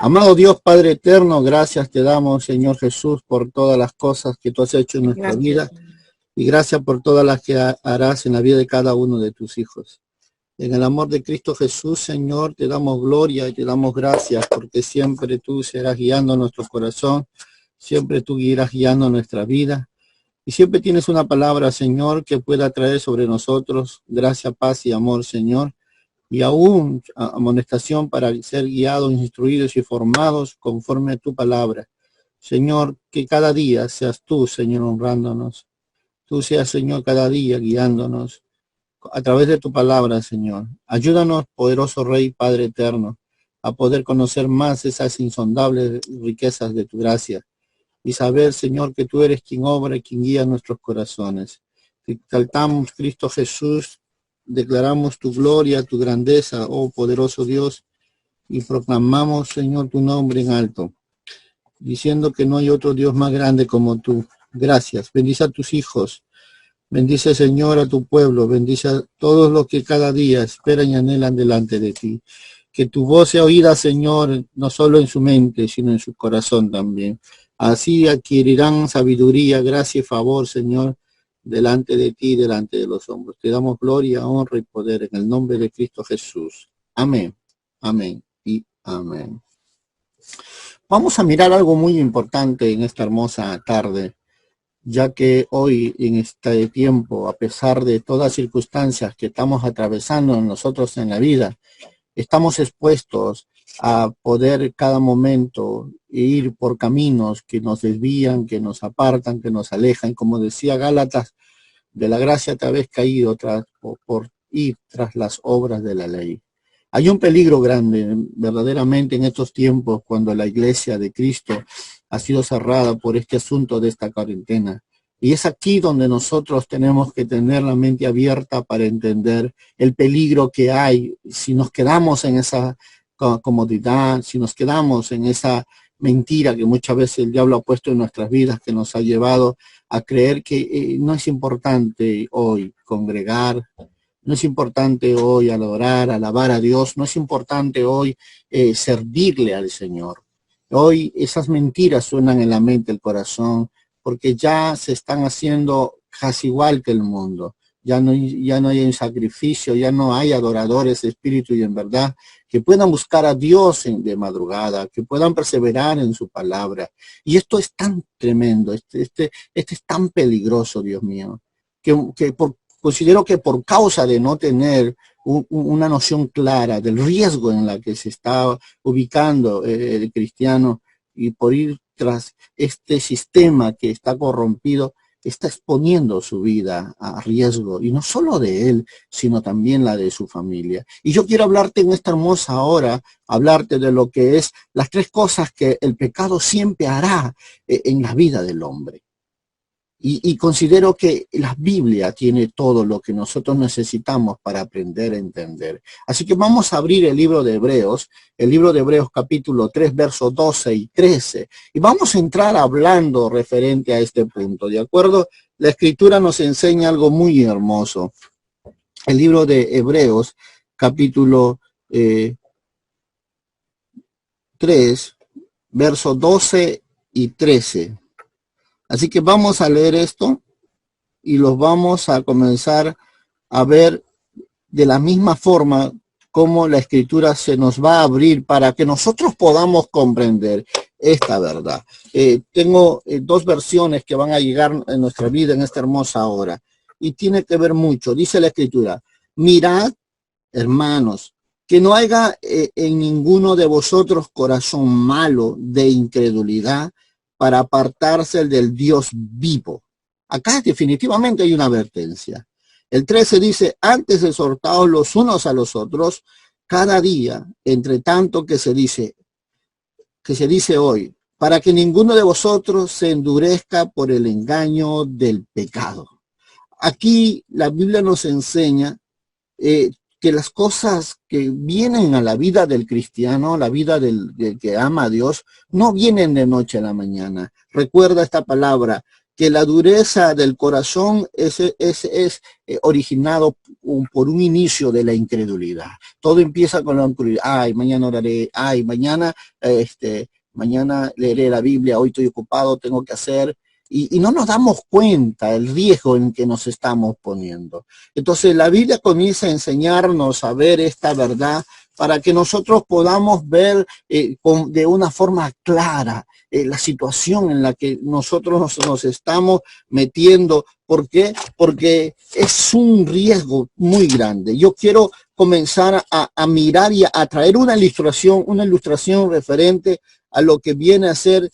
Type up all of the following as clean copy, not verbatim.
Amado Dios, Padre eterno, gracias te damos, Señor Jesús, por todas las cosas que tú has hecho en nuestra Gracias, vida Señor. y gracias por todas las que harás en la vida de cada uno de tus hijos. En el amor de Cristo Jesús, Señor, te damos gloria y te damos gracias porque siempre tú serás guiando nuestro corazón, siempre tú irás guiando nuestra vida y siempre tienes una palabra, Señor, que pueda traer sobre nosotros gracia, paz y amor, Señor, y aún amonestación para ser guiados, instruidos y formados conforme a tu palabra. Señor, que cada día seas tú, Señor, honrándonos. Tú seas, Señor, cada día guiándonos a través de tu palabra, Señor. Ayúdanos, poderoso Rey, Padre eterno, a poder conocer más esas insondables riquezas de tu gracia y saber, Señor, que tú eres quien obra y quien guía nuestros corazones. Te exaltamos, Cristo Jesús, declaramos tu gloria, tu grandeza, oh poderoso Dios, y proclamamos, Señor, tu nombre en alto, diciendo que no hay otro Dios más grande como tú. Gracias. Bendice a tus hijos. Bendice, Señor, a tu pueblo. Bendice a todos los que cada día esperan y anhelan delante de ti. Que tu voz sea oída, Señor, no solo en su mente, sino en su corazón también. Así adquirirán sabiduría, gracia y favor, Señor, delante de ti y delante de los hombres. Te damos gloria, honra y poder en el nombre de Cristo Jesús. Amén, amén y amén. Vamos a mirar algo muy importante en esta hermosa tarde, ya que hoy en este tiempo, a pesar de todas las circunstancias que estamos atravesando nosotros en la vida, estamos expuestos a poder cada momento ir por caminos que nos desvían, que nos apartan, que nos alejan. Como decía Gálatas, de la gracia te habéis caído por ir tras las obras de la ley. Hay un peligro grande, verdaderamente, en estos tiempos, cuando la iglesia de Cristo ha sido cerrada por este asunto de esta cuarentena. Y es aquí donde nosotros tenemos que tener la mente abierta para entender el peligro que hay si nos quedamos en esa comodidad, si nos quedamos en esa mentira que muchas veces el diablo ha puesto en nuestras vidas, que nos ha llevado a creer que no es importante hoy congregar, no es importante hoy adorar, alabar a Dios, no es importante hoy servirle al Señor. Hoy esas mentiras suenan en la mente, el corazón, porque ya se están haciendo casi igual que el mundo. Ya no hay un sacrificio, ya no hay adoradores de espíritu y en verdad que puedan buscar a Dios de madrugada, que puedan perseverar en su palabra. Y esto es tan tremendo, este es tan peligroso, Dios mío, considero que por causa de no tener una noción clara del riesgo en la que se está ubicando el cristiano y por ir tras este sistema que está corrompido, está exponiendo su vida a riesgo, y no solo de él, sino también la de su familia. Y yo quiero hablarte en esta hermosa hora, hablarte de lo que es las tres cosas que el pecado siempre hará en la vida del hombre. Y considero que la Biblia tiene todo lo que nosotros necesitamos para aprender a entender. Así que vamos a abrir el libro de Hebreos capítulo 3, versos 12 y 13. Y vamos a entrar hablando referente a este punto, ¿de acuerdo? La Escritura nos enseña algo muy hermoso. El libro de Hebreos, capítulo 3, versos 12 y 13. Así que vamos a leer esto y los vamos a comenzar a ver de la misma forma como la Escritura se nos va a abrir para que nosotros podamos comprender esta verdad. Tengo dos versiones que van a llegar en nuestra vida en esta hermosa hora y tiene que ver mucho. Dice la Escritura: mirad, hermanos, que no haya en ninguno de vosotros corazón malo de incredulidad para apartarse del Dios vivo. Acá definitivamente hay una advertencia. El 13 dice: antes exhortaos los unos a los otros cada día, entre tanto que se dice hoy, para que ninguno de vosotros se endurezca por el engaño del pecado. Aquí la Biblia nos enseña que las cosas que vienen a la vida del cristiano, la vida del que ama a Dios, no vienen de noche a la mañana. Recuerda esta palabra: que la dureza del corazón es originado por un inicio de la incredulidad. Todo empieza con la incredulidad. Ay, mañana oraré. Ay, mañana leeré la Biblia. Hoy estoy ocupado, tengo que hacer. Y no nos damos cuenta el riesgo en que nos estamos poniendo. Entonces la Biblia comienza a enseñarnos a ver esta verdad para que nosotros podamos ver de una forma clara la situación en la que nosotros nos estamos metiendo. ¿Por qué? Porque es un riesgo muy grande. Yo quiero comenzar a mirar y a traer una ilustración referente a lo que viene a ser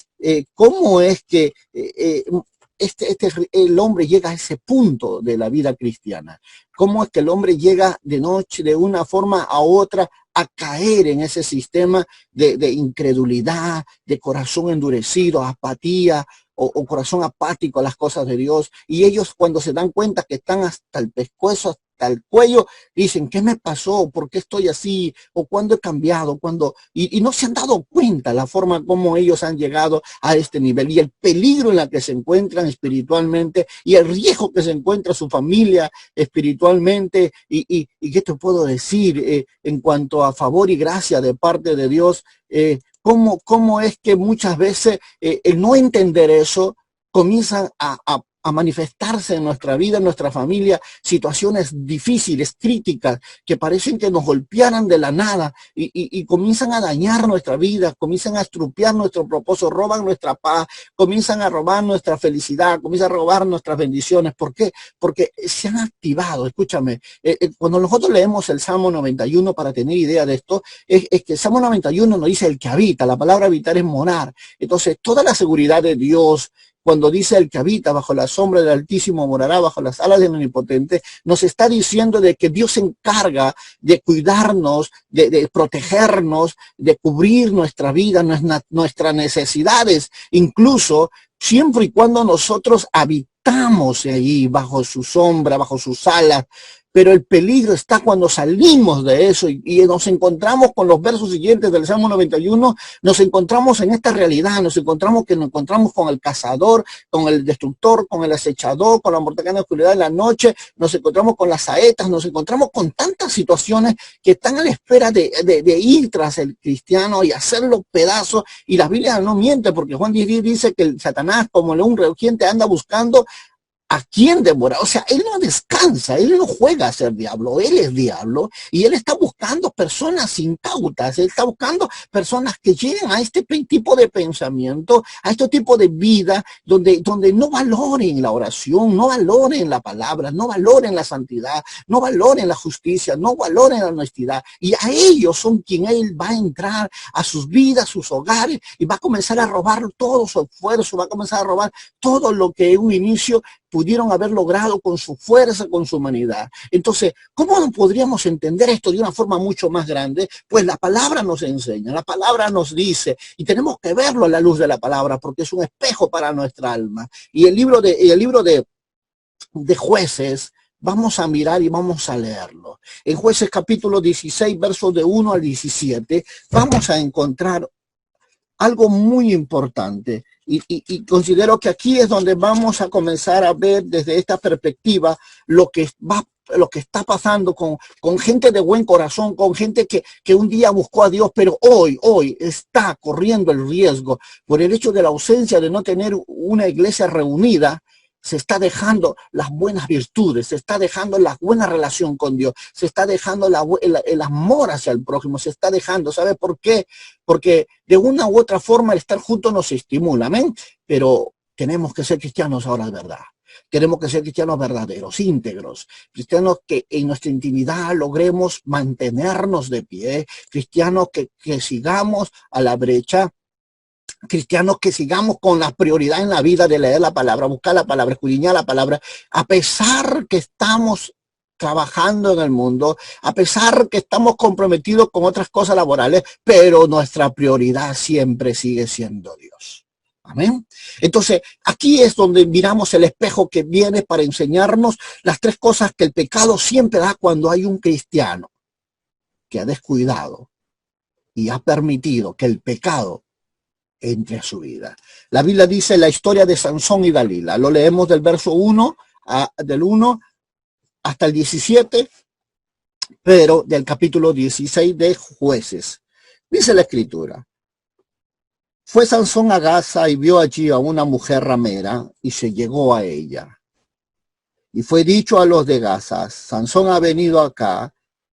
cómo es que el hombre llega a ese punto de la vida cristiana. Cómo es que el hombre llega de noche, de una forma a otra, a caer en ese sistema de incredulidad, de corazón endurecido, apatía o corazón apático a las cosas de Dios. Y ellos, cuando se dan cuenta que están hasta el pescuezo, hasta el cuello, dicen, ¿qué me pasó? ¿Por qué estoy así? ¿O cuándo he cambiado? Y no se han dado cuenta la forma como ellos han llegado a este nivel y el peligro en la que se encuentran espiritualmente y el riesgo que se encuentra su familia espiritualmente. Y ¿qué te puedo decir en cuanto a favor y gracia de parte de Dios? ¿Cómo es que muchas veces el no entender eso comienzan a manifestarse en nuestra vida, en nuestra familia, situaciones difíciles, críticas, que parecen que nos golpearan de la nada y comienzan a dañar nuestra vida, comienzan a estropear nuestro propósito, roban nuestra paz, comienzan a robar nuestra felicidad, comienzan a robar nuestras bendiciones? ¿Por qué? Porque se han activado. Escúchame, cuando nosotros leemos el Salmo 91, para tener idea de esto, es que el Salmo 91 nos dice el que habita. La palabra habitar es morar. Entonces, toda la seguridad de Dios, cuando dice el que habita bajo la sombra del Altísimo morará bajo las alas del Omnipotente, nos está diciendo de que Dios se encarga de cuidarnos, de protegernos, de cubrir nuestra vida, nuestras necesidades, incluso siempre y cuando nosotros habitamos allí bajo su sombra, bajo sus alas. Pero el peligro está cuando salimos de eso y nos encontramos con los versos siguientes del Salmo 91, nos encontramos en esta realidad, nos encontramos con el cazador, con el destructor, con el acechador, con la mortecana oscuridad de la noche, nos encontramos con las saetas, nos encontramos con tantas situaciones que están a la espera de ir tras el cristiano y hacerlo pedazos. Y la Biblia no miente, porque Juan 10 dice que el Satanás, como león rugiente, anda buscando ¿a quién devorar? O sea, él no descansa, él no juega a ser diablo, él es diablo y él está buscando personas incautas, él está buscando personas que lleguen a este tipo de pensamiento, a este tipo de vida donde no valoren la oración, no valoren la palabra, no valoren la santidad, no valoren la justicia, no valoren la honestidad. Y a ellos son quien él va a entrar a sus vidas, sus hogares y va a comenzar a robar todo su esfuerzo, va a comenzar a robar todo lo que en un inicio pudieron haber logrado con su fuerza, con su humanidad. Entonces, ¿cómo no podríamos entender esto de una forma mucho más grande? Pues la palabra nos enseña, la palabra nos dice, y tenemos que verlo a la luz de la palabra, porque es un espejo para nuestra alma. Y el libro de Jueces, vamos a mirar y vamos a leerlo. En Jueces capítulo 16, versos de 1 al 17, vamos a encontrar algo muy importante y considero que aquí es donde vamos a comenzar a ver desde esta perspectiva lo que está pasando con gente de buen corazón, con gente que un día buscó a Dios, pero hoy está corriendo el riesgo por el hecho de la ausencia de no tener una iglesia reunida. Se está dejando las buenas virtudes, se está dejando la buena relación con Dios, se está dejando el amor hacia el prójimo, se está dejando. ¿Sabe por qué? Porque de una u otra forma el estar juntos nos estimula, ¿amén? Pero tenemos que ser cristianos ahora de verdad. Tenemos que ser cristianos verdaderos, íntegros, cristianos que en nuestra intimidad logremos mantenernos de pie, cristianos que sigamos a la brecha, cristianos que sigamos con la prioridad en la vida de leer la palabra, buscar la palabra, escudriñar la palabra, a pesar que estamos trabajando en el mundo, a pesar que estamos comprometidos con otras cosas laborales, pero nuestra prioridad siempre sigue siendo Dios. Amén. Entonces, aquí es donde miramos el espejo que viene para enseñarnos las tres cosas que el pecado siempre da cuando hay un cristiano que ha descuidado y ha permitido que el pecado entre su vida. La Biblia dice la historia de Sansón y Dalila. Lo leemos del verso 1, del 1 hasta el 17, pero del capítulo 16 de Jueces. Dice la escritura: fue Sansón a Gaza y vio allí a una mujer ramera y se llegó a ella. Y fue dicho a los de Gaza: Sansón ha venido acá.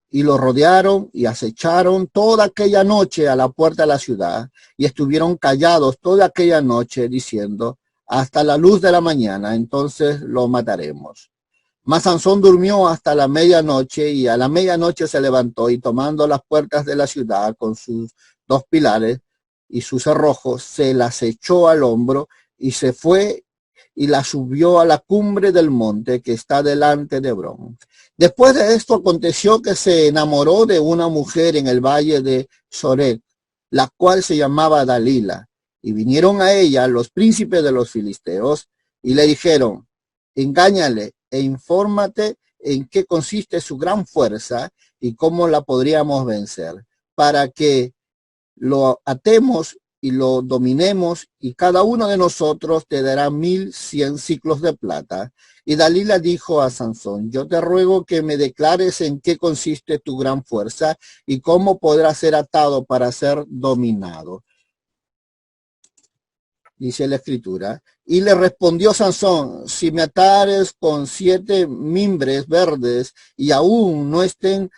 Y lo rodearon y acecharon toda aquella noche a la puerta de la ciudad, y estuvieron callados toda aquella noche, diciendo: hasta la luz de la mañana, entonces lo mataremos. Mas Sansón durmió hasta la medianoche, y a la medianoche se levantó, y tomando las puertas de la ciudad con sus dos pilares y sus cerrojos, se las echó al hombro, y se fue y la subió a la cumbre del monte que está delante de Hebrón. Después de esto aconteció que se enamoró de una mujer en el valle de Sorek, la cual se llamaba Dalila, y vinieron a ella los príncipes de los filisteos y le dijeron: engáñale e infórmate en qué consiste su gran fuerza y cómo la podríamos vencer, para que lo atemos y lo dominemos, y cada uno de nosotros te dará 1100 siclos de plata. Y Dalila dijo a Sansón: yo te ruego que me declares en qué consiste tu gran fuerza y cómo podrá ser atado para ser dominado. Dice la escritura: y le respondió Sansón: si me atares con 7 mimbres verdes y aún no estén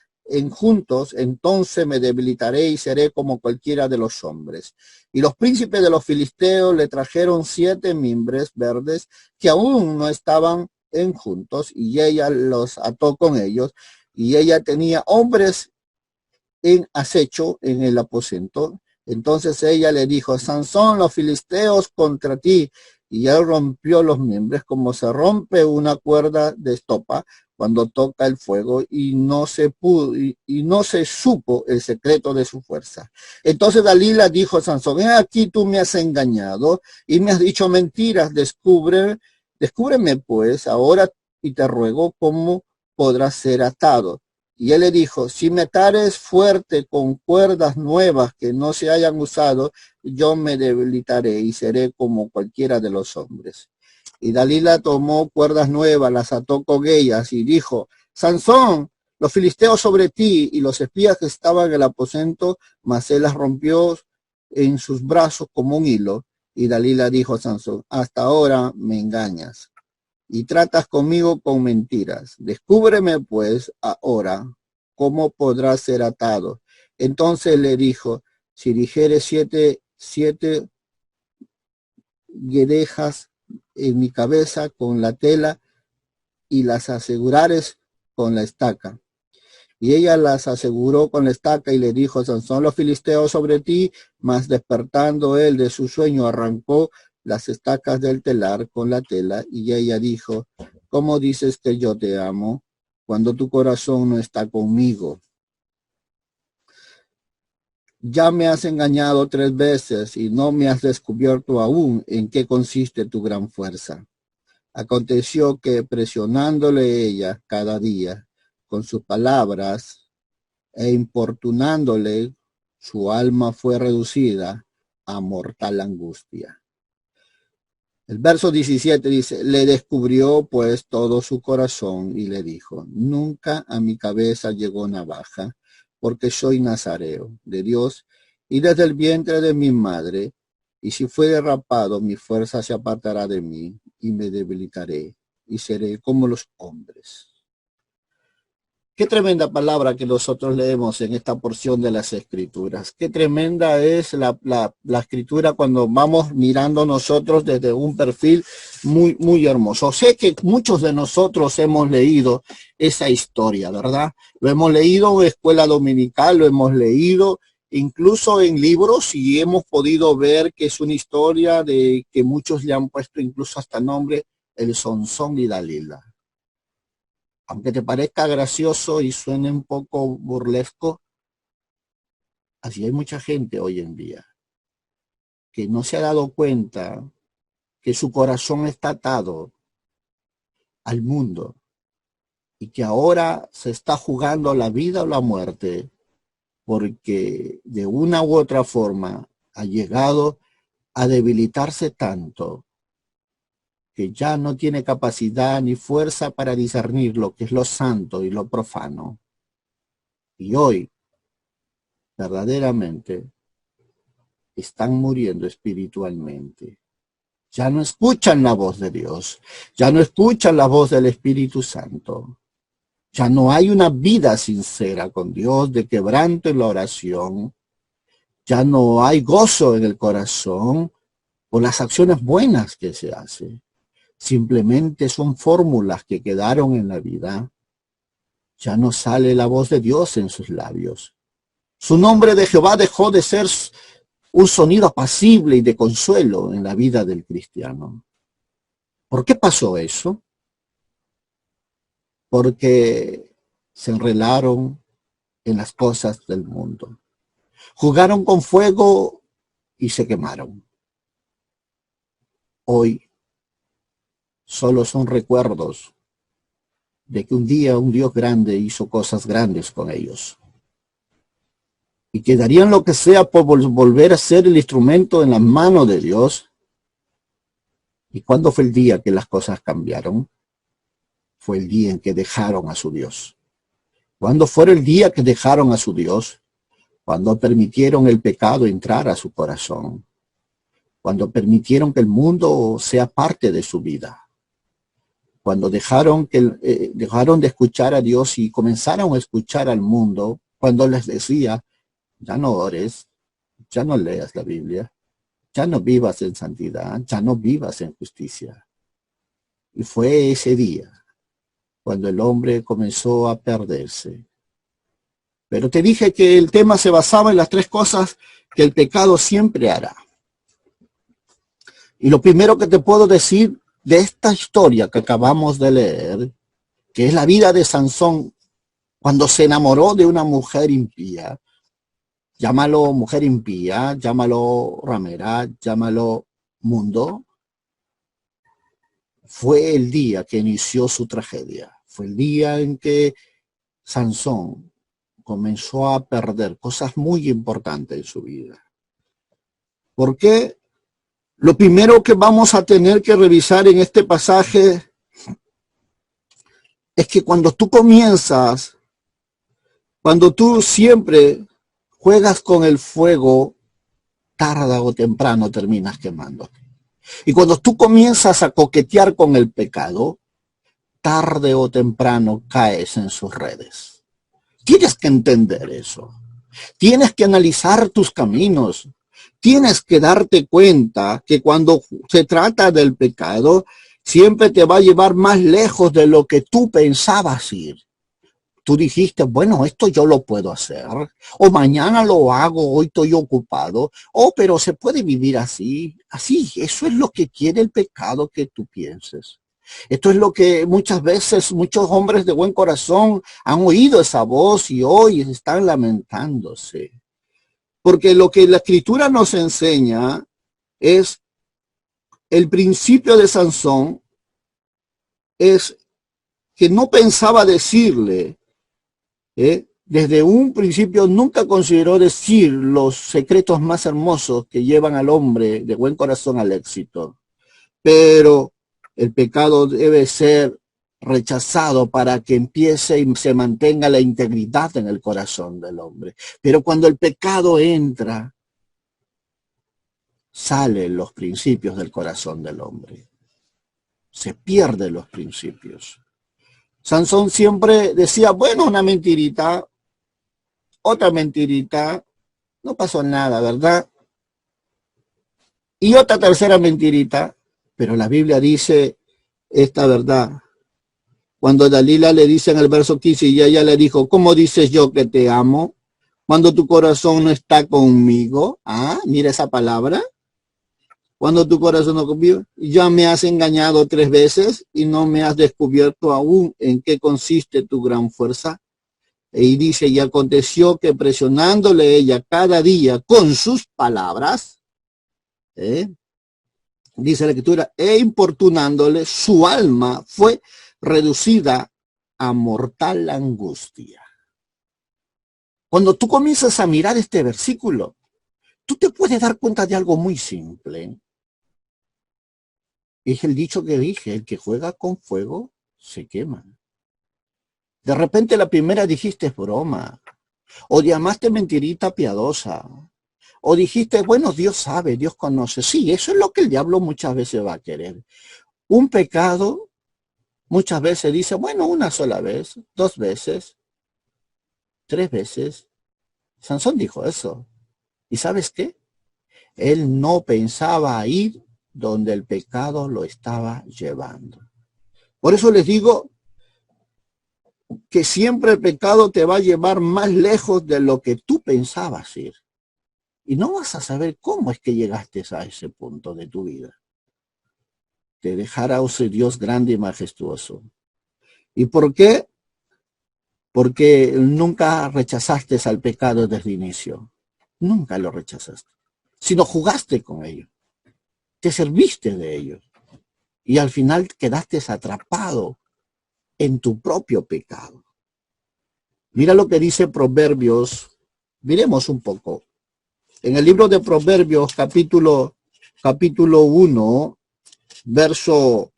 juntos, entonces me debilitaré y seré como cualquiera de los hombres. Y los príncipes de los filisteos le trajeron 7 mimbres verdes que aún no estaban juntos, y ella los ató con ellos, y ella tenía hombres en acecho en el aposento. Entonces ella le dijo: Sansón, los filisteos contra ti. Y él rompió los miembros como se rompe una cuerda de estopa cuando toca el fuego, y no se pudo, y no se supo el secreto de su fuerza. Entonces Dalila dijo a Sansón: aquí tú me has engañado y me has dicho mentiras. Descúbreme pues ahora, y te ruego cómo podrás ser atado. Y él le dijo: si me atares fuerte con cuerdas nuevas que no se hayan usado, yo me debilitaré y seré como cualquiera de los hombres. Y Dalila tomó cuerdas nuevas, las ató con ellas y dijo: Sansón, los filisteos sobre ti. Y los espías que estaban en el aposento, mas él las rompió en sus brazos como un hilo. Y Dalila dijo a Sansón: hasta ahora me engañas y tratas conmigo con mentiras. Descúbreme pues ahora cómo podrá ser atado. Entonces le dijo: si dijeres siete guedejas en mi cabeza con la tela, y las asegurares con la estaca. Y ella las aseguró con la estaca, y le dijo: Sansón, los filisteos sobre ti. Mas despertando él de su sueño, arrancó las estacas del telar con la tela. Y ella dijo: ¿cómo dices que yo te amo cuando tu corazón no está conmigo? Ya me has engañado 3 veces y no me has descubierto aún en qué consiste tu gran fuerza. Aconteció que, presionándole ella cada día con sus palabras e importunándole, su alma fue reducida a mortal angustia. El verso 17 dice: le descubrió pues todo su corazón y le dijo: nunca a mi cabeza llegó navaja, porque soy nazareo de Dios, y desde el vientre de mi madre, y si fuere rapado, mi fuerza se apartará de mí, y me debilitaré, y seré como los hombres. Qué tremenda palabra que nosotros leemos en esta porción de las Escrituras. Qué tremenda es la Escritura cuando vamos mirando nosotros desde un perfil muy hermoso. Sé que muchos de nosotros hemos leído esa historia, ¿verdad? Lo hemos leído en escuela dominical, lo hemos leído incluso en libros, y hemos podido ver que es una historia de que muchos le han puesto incluso hasta nombre: el Sansón y Dalila. Aunque te parezca gracioso y suene un poco burlesco, así hay mucha gente hoy en día que no se ha dado cuenta que su corazón está atado al mundo y que ahora se está jugando la vida o la muerte, porque de una u otra forma ha llegado a debilitarse tanto que ya no tiene capacidad ni fuerza para discernir lo que es lo santo y lo profano. Y hoy, verdaderamente, están muriendo espiritualmente. Ya no escuchan la voz de Dios, ya no escuchan la voz del Espíritu Santo. Ya no hay una vida sincera con Dios, de quebranto en la oración. Ya no hay gozo en el corazón por las acciones buenas que se hacen. Simplemente son fórmulas que quedaron en la vida. Ya no sale la voz de Dios en sus labios. Su nombre de Jehová dejó de ser un sonido apacible y de consuelo en la vida del cristiano. ¿Por qué pasó eso? Porque se enrelaron en las cosas del mundo. Jugaron con fuego y se quemaron. Hoy solo son recuerdos de que un día un Dios grande hizo cosas grandes con ellos. Y que darían lo que sea por volver a ser el instrumento en las manos de Dios. ¿Y cuándo fue el día que las cosas cambiaron? Fue el día en que dejaron a su Dios. ¿Cuándo fue el día que dejaron a su Dios? Cuando permitieron el pecado entrar a su corazón. Cuando permitieron que el mundo sea parte de su vida. Cuando dejaron de escuchar a Dios y comenzaron a escuchar al mundo, cuando les decía, ya no ores, ya no leas la Biblia, ya no vivas en santidad, ya no vivas en justicia. Y fue ese día cuando el hombre comenzó a perderse. Pero te dije que el tema se basaba en las tres cosas que el pecado siempre hará. Y lo primero que te puedo decir de esta historia que acabamos de leer, que es la vida de Sansón cuando se enamoró de una mujer impía, llámalo mujer impía, llámalo ramera, llámalo mundo, fue el día que inició su tragedia. Fue el día en que Sansón comenzó a perder cosas muy importantes en su vida. ¿Por qué? Lo primero que vamos a tener que revisar en este pasaje es que cuando tú siempre juegas con el fuego, tarde o temprano terminas quemándote. Y cuando tú comienzas a coquetear con el pecado, tarde o temprano caes en sus redes. Tienes que entender eso. Tienes que analizar tus caminos. Tienes que darte cuenta que cuando se trata del pecado, siempre te va a llevar más lejos de lo que tú pensabas ir. Tú dijiste, bueno, esto yo lo puedo hacer, o mañana lo hago, hoy estoy ocupado, pero se puede vivir así, eso es lo que quiere el pecado que tú pienses. Esto es lo que muchas veces muchos hombres de buen corazón han oído esa voz y hoy están lamentándose. Porque lo que la Escritura nos enseña es el principio de Sansón, es que no pensaba decirle, desde un principio nunca consideró decir los secretos más hermosos que llevan al hombre de buen corazón al éxito. Pero el pecado debe ser rechazado para que empiece y se mantenga la integridad en el corazón del hombre. Pero cuando el pecado entra, salen los principios del corazón del hombre. Se pierden los principios. Sansón siempre decía, bueno, una mentirita, otra mentirita, no pasó nada, ¿verdad? Y otra tercera mentirita, pero la Biblia dice esta verdad. Cuando Dalila le dice en el verso 15 y ella le dijo, ¿cómo dices yo que te amo? Cuando tu corazón no está conmigo. Mira esa palabra. Cuando tu corazón no conmigo, ya me has engañado 3 veces y no me has descubierto aún en qué consiste tu gran fuerza. Y dice, y aconteció que presionándole ella cada día con sus palabras, dice la Escritura, e importunándole, su alma fue reducida a mortal angustia. Cuando tú comienzas a mirar este versículo, tú te puedes dar cuenta de algo muy simple. Es el dicho que dije, el que juega con fuego se quema. De repente la primera dijiste es broma, o llamaste mentirita piadosa, o dijiste, bueno, Dios sabe, Dios conoce. Sí, eso es lo que el diablo muchas veces va a querer. Un pecado muchas veces dice, bueno, una sola vez, 2 veces, 3 veces. Sansón dijo eso. ¿Y sabes qué? Él no pensaba ir donde el pecado lo estaba llevando. Por eso les digo que siempre el pecado te va a llevar más lejos de lo que tú pensabas ir. Y no vas a saber cómo es que llegaste a ese punto de tu vida. Te dejará, oh Dios grande y majestuoso. ¿Y por qué? Porque nunca rechazaste al pecado desde el inicio. Nunca lo rechazaste. Sino jugaste con ello. Te serviste de ello. Y al final quedaste atrapado en tu propio pecado. Mira lo que dice Proverbios. Miremos un poco. En el libro de Proverbios, capítulo 1, verso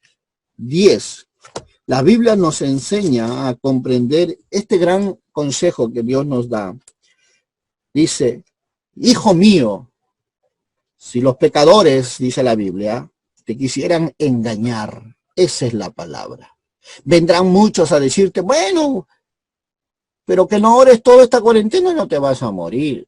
10. La Biblia nos enseña a comprender este gran consejo que Dios nos da. Dice, hijo mío, si los pecadores, dice la Biblia, te quisieran engañar, esa es la palabra. Vendrán muchos a decirte, bueno, pero que no ores toda esta cuarentena y no te vas a morir.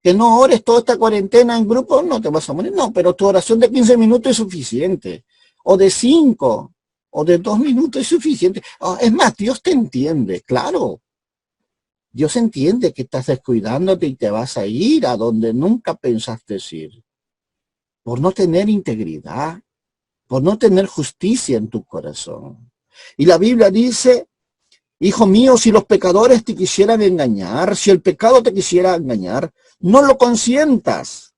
Que no ores toda esta cuarentena en grupo, no te vas a morir. No, pero tu oración de 15 minutos es suficiente. O de 5, o de 2 minutos es suficiente. Es más, Dios te entiende, claro. Dios entiende que estás descuidándote y te vas a ir a donde nunca pensaste ir. Por no tener integridad, por no tener justicia en tu corazón. Y la Biblia dice, hijo mío, si los pecadores te quisieran engañar, si el pecado te quisiera engañar, no lo consientas.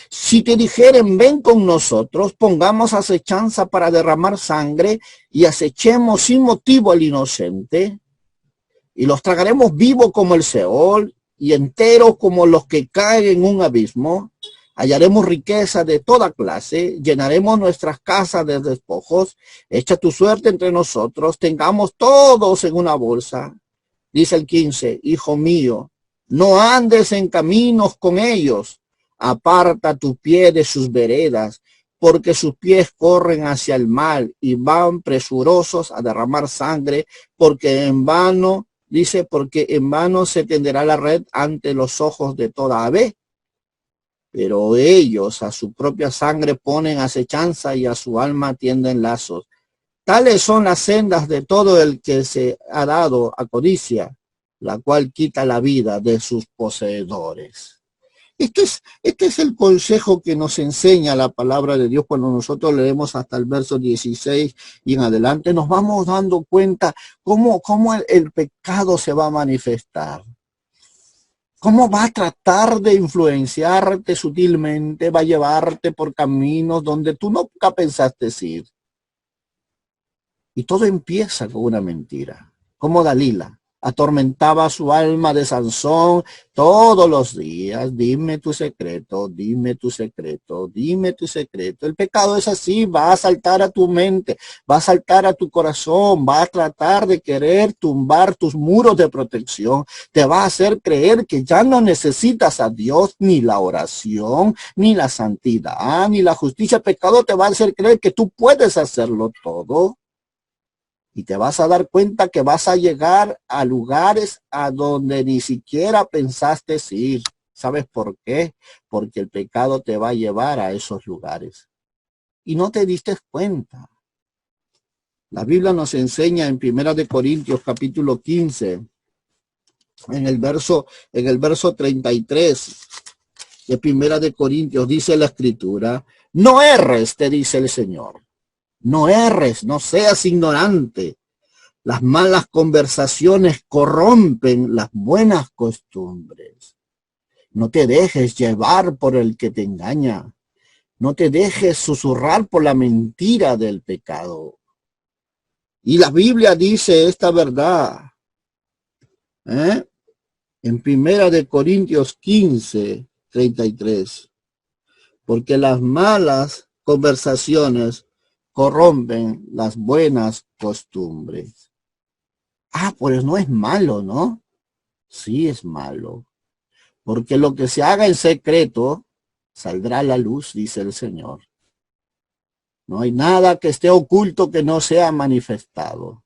Si te dijeren, ven con nosotros, pongamos acechanza para derramar sangre y acechemos sin motivo al inocente, y los tragaremos vivos como el Seol y enteros como los que caen en un abismo, hallaremos riqueza de toda clase, llenaremos nuestras casas de despojos, echa tu suerte entre nosotros, tengamos todos en una bolsa. Dice el 15, hijo mío, no andes en caminos con ellos, aparta tu pie de sus veredas, porque sus pies corren hacia el mal y van presurosos a derramar sangre, porque en vano, dice, porque en vano se tenderá la red ante los ojos de toda ave. Pero ellos a su propia sangre ponen acechanza y a su alma tienden lazos. Tales son las sendas de todo el que se ha dado a codicia, la cual quita la vida de sus poseedores. Este es el consejo que nos enseña la palabra de Dios cuando nosotros leemos hasta el verso 16 y en adelante. Nos vamos dando cuenta cómo el pecado se va a manifestar. ¿Cómo va a tratar de influenciarte sutilmente? Va a llevarte por caminos donde tú nunca pensaste ir. Y todo empieza con una mentira. Como Dalila atormentaba su alma de Sansón todos los días. Dime tu secreto, dime tu secreto, dime tu secreto. El pecado es así, va a saltar a tu mente, va a saltar a tu corazón, va a tratar de querer tumbar tus muros de protección. Te va a hacer creer que ya no necesitas a Dios, ni la oración, ni la santidad, ni la justicia. El pecado te va a hacer creer que tú puedes hacerlo todo. Y te vas a dar cuenta que vas a llegar a lugares a donde ni siquiera pensaste ir. ¿Sabes por qué? Porque el pecado te va a llevar a esos lugares. Y no te diste cuenta. La Biblia nos enseña en 1 Corintios capítulo 15, en el verso 33 de 1 Corintios, dice la Escritura, no erres, te dice el Señor. No erres, no seas ignorante. Las malas conversaciones corrompen las buenas costumbres. No te dejes llevar por el que te engaña. No te dejes susurrar por la mentira del pecado. Y la Biblia dice esta verdad. En 1 Corintios 15, 33. Porque las malas conversaciones corrompen las buenas costumbres. Ah, pues no es malo, ¿no? Sí es malo. Porque lo que se haga en secreto saldrá a la luz, dice el Señor. No hay nada que esté oculto que no sea manifestado.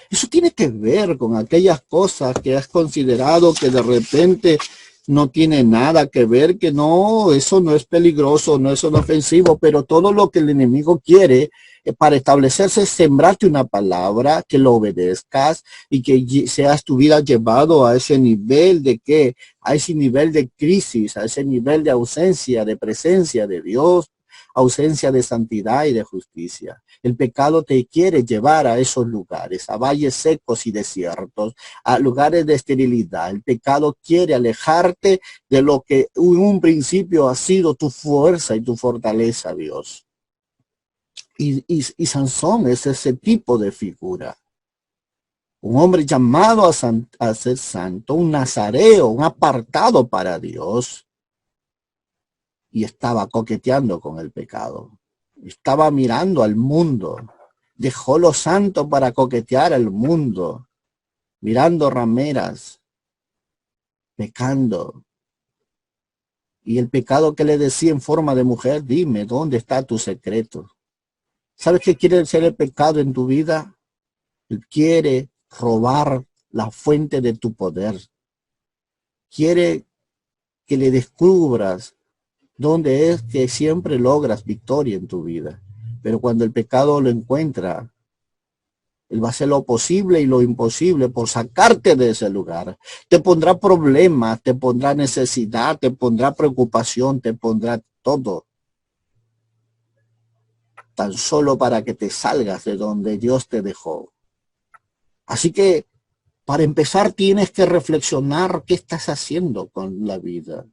Eso tiene que ver con aquellas cosas que has considerado que de repente no tiene nada que ver, que no, eso no es peligroso, no es ofensivo, pero todo lo que el enemigo quiere para establecerse es sembrarte una palabra, que lo obedezcas y que seas tu vida llevado a ese nivel de qué, a ese nivel de crisis, a ese nivel de ausencia, de presencia de Dios, ausencia de santidad y de justicia. El pecado te quiere llevar a esos lugares, a valles secos y desiertos, a lugares de esterilidad. El pecado quiere alejarte de lo que en un principio ha sido tu fuerza y tu fortaleza, Dios. Y Sansón es ese tipo de figura. Un hombre llamado a ser santo, un nazareo, un apartado para Dios. Y estaba coqueteando con el pecado. Estaba mirando al mundo. Dejó lo santo para coquetear al mundo. Mirando rameras. Pecando. Y el pecado que le decía en forma de mujer, dime, ¿dónde está tu secreto? ¿Sabes qué quiere ser el pecado en tu vida? Él quiere robar la fuente de tu poder. Quiere que le descubras dónde es que siempre logras victoria en tu vida. Pero cuando el pecado lo encuentra, él va a hacer lo posible y lo imposible por sacarte de ese lugar. Te pondrá problemas, te pondrá necesidad, te pondrá preocupación, te pondrá todo. Tan solo para que te salgas de donde Dios te dejó. Así que, para empezar, tienes que reflexionar qué estás haciendo con la vida.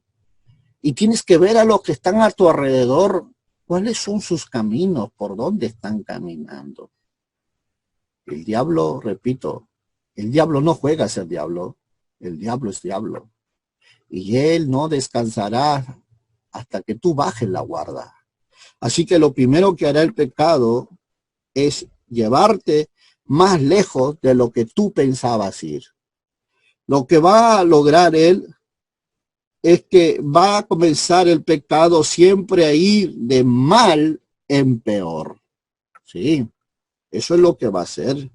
Y tienes que ver a los que están a tu alrededor, cuáles son sus caminos, por dónde están caminando. El diablo, repito, el diablo no juega a ser diablo, el diablo es diablo. Y él no descansará hasta que tú bajes la guarda. Así que lo primero que hará el pecado es llevarte más lejos de lo que tú pensabas ir. Lo que va a lograr él es que va a comenzar el pecado siempre a ir de mal en peor. Sí, eso es lo que va a hacer.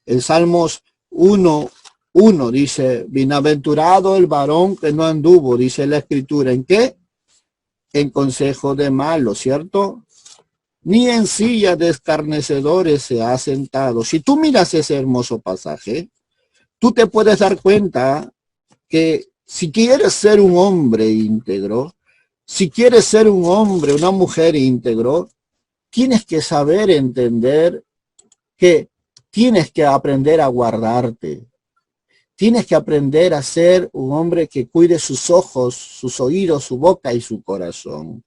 El Salmos 1:1 dice, bienaventurado el varón que no anduvo, dice la escritura, ¿en qué? En consejo de malos, ¿cierto? Ni en silla de escarnecedores se ha sentado. Si tú miras ese hermoso pasaje, tú te puedes dar cuenta que si quieres ser un hombre íntegro, si quieres ser un hombre, una mujer íntegro, tienes que saber entender que tienes que aprender a guardarte. Tienes que aprender a ser un hombre que cuide sus ojos, sus oídos, su boca y su corazón.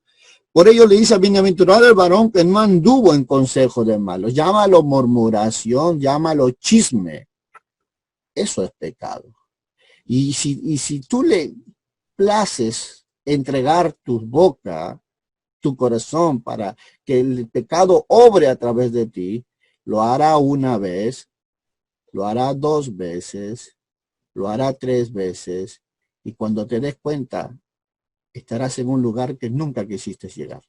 Por ello le dice, bienaventurado el varón que no anduvo en consejo de malos. Llámalo murmuración, llámalo chisme. Eso es pecado. Y si tú le places entregar tu boca, tu corazón, para que el pecado obre a través de ti, lo hará una vez, lo hará 2 veces, lo hará 3 veces, y cuando te des cuenta, estarás en un lugar que nunca quisiste llegar.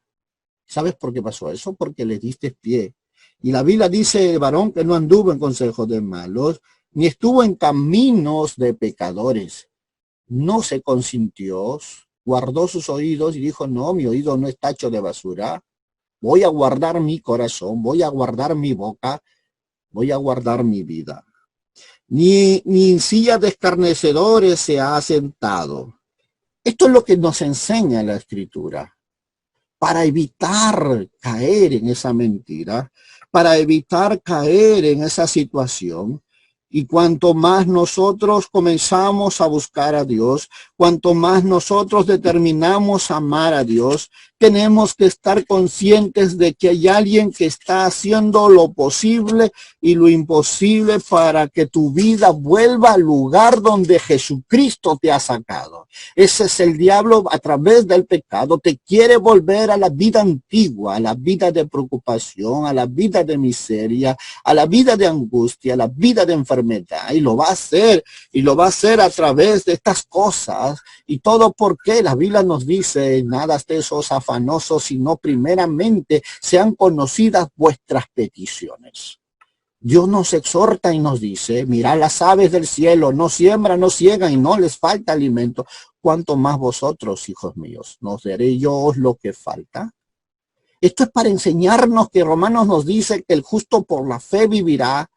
¿Sabes por qué pasó eso? Porque le diste pie. Y la Biblia dice, el varón que no anduvo en consejos de malos, ni estuvo en caminos de pecadores. No se consintió, guardó sus oídos y dijo, no, mi oído no está hecho de basura. Voy a guardar mi corazón, voy a guardar mi boca, voy a guardar mi vida. Ni en silla de escarnecedores se ha sentado. Esto es lo que nos enseña la Escritura. Para evitar caer en esa mentira, para evitar caer en esa situación. Y cuanto más nosotros comenzamos a buscar a Dios, cuanto más nosotros determinamos amar a Dios, tenemos que estar conscientes de que hay alguien que está haciendo lo posible y lo imposible para que tu vida vuelva al lugar donde Jesucristo te ha sacado. Ese es el diablo a través del pecado. Te quiere volver a la vida antigua, a la vida de preocupación, a la vida de miseria, a la vida de angustia, a la vida de enfermedad. Y lo va a hacer, y lo va a hacer a través de estas cosas. Y todo porque la Biblia nos dice, nada estéis afanosos, sino primeramente sean conocidas vuestras peticiones. Dios nos exhorta y nos dice, mirad las aves del cielo, no siembran, no ciegan y no les falta alimento. ¿Cuánto más vosotros, hijos míos? ¿Nos daré yo lo que falta? Esto es para enseñarnos que Romanos nos dice que el justo por la fe vivirá,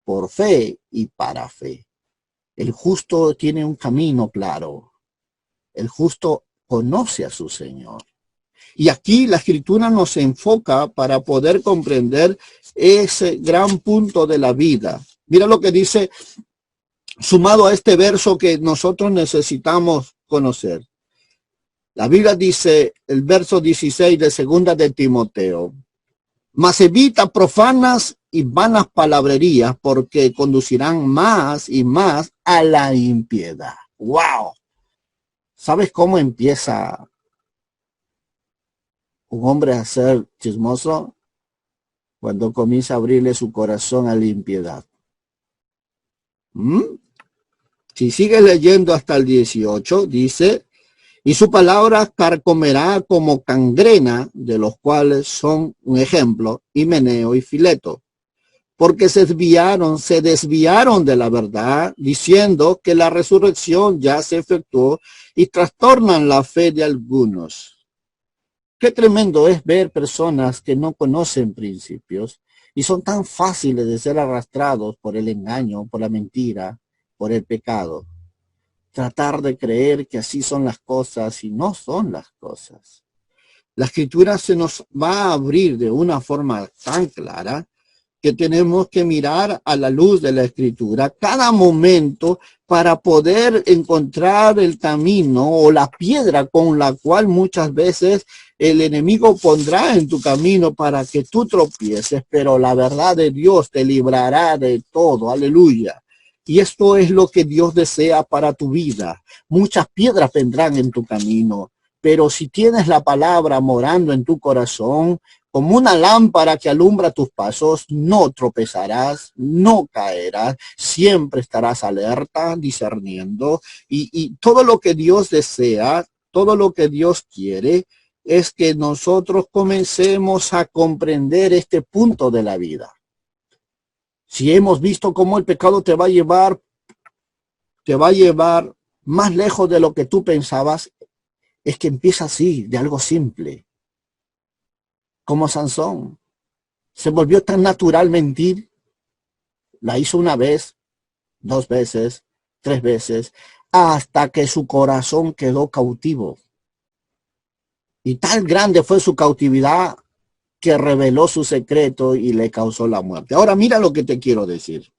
por fe y para fe. El justo tiene un camino claro. El justo conoce a su Señor. Y aquí la Escritura nos enfoca para poder comprender ese gran punto de la vida. Mira lo que dice, sumado a este verso que nosotros necesitamos conocer. La Biblia dice, el verso 16 de segunda de Timoteo, mas evita profanas y vanas palabrerías, porque conducirán más y más a la impiedad. ¡Wow! ¿Sabes cómo empieza un hombre a ser chismoso? Cuando comienza a abrirle su corazón a la impiedad. Si sigues leyendo hasta el 18, dice, y su palabra carcomerá como cangrena, de los cuales son un ejemplo, Himeneo y Fileto, porque se desviaron de la verdad, diciendo que la resurrección ya se efectuó y trastornan la fe de algunos. Qué tremendo es ver personas que no conocen principios y son tan fáciles de ser arrastrados por el engaño, por la mentira, por el pecado. Tratar de creer que así son las cosas y no son las cosas. La Escritura se nos va a abrir de una forma tan clara que tenemos que mirar a la luz de la Escritura cada momento para poder encontrar el camino o la piedra con la cual muchas veces el enemigo pondrá en tu camino para que tú tropieces, pero la verdad de Dios te librará de todo. Aleluya. Y esto es lo que Dios desea para tu vida. Muchas piedras vendrán en tu camino, pero si tienes la palabra morando en tu corazón, como una lámpara que alumbra tus pasos, no tropezarás, no caerás, siempre estarás alerta, discerniendo. Y todo lo que Dios desea, todo lo que Dios quiere, es que nosotros comencemos a comprender este punto de la vida. Si hemos visto cómo el pecado te va a llevar más lejos de lo que tú pensabas, es que empieza así, de algo simple. Como Sansón, se volvió tan natural mentir, la hizo una vez, 2 veces, 3 veces, hasta que su corazón quedó cautivo. Y tan grande fue su cautividad que reveló su secreto y le causó la muerte. Ahora mira lo que te quiero decir.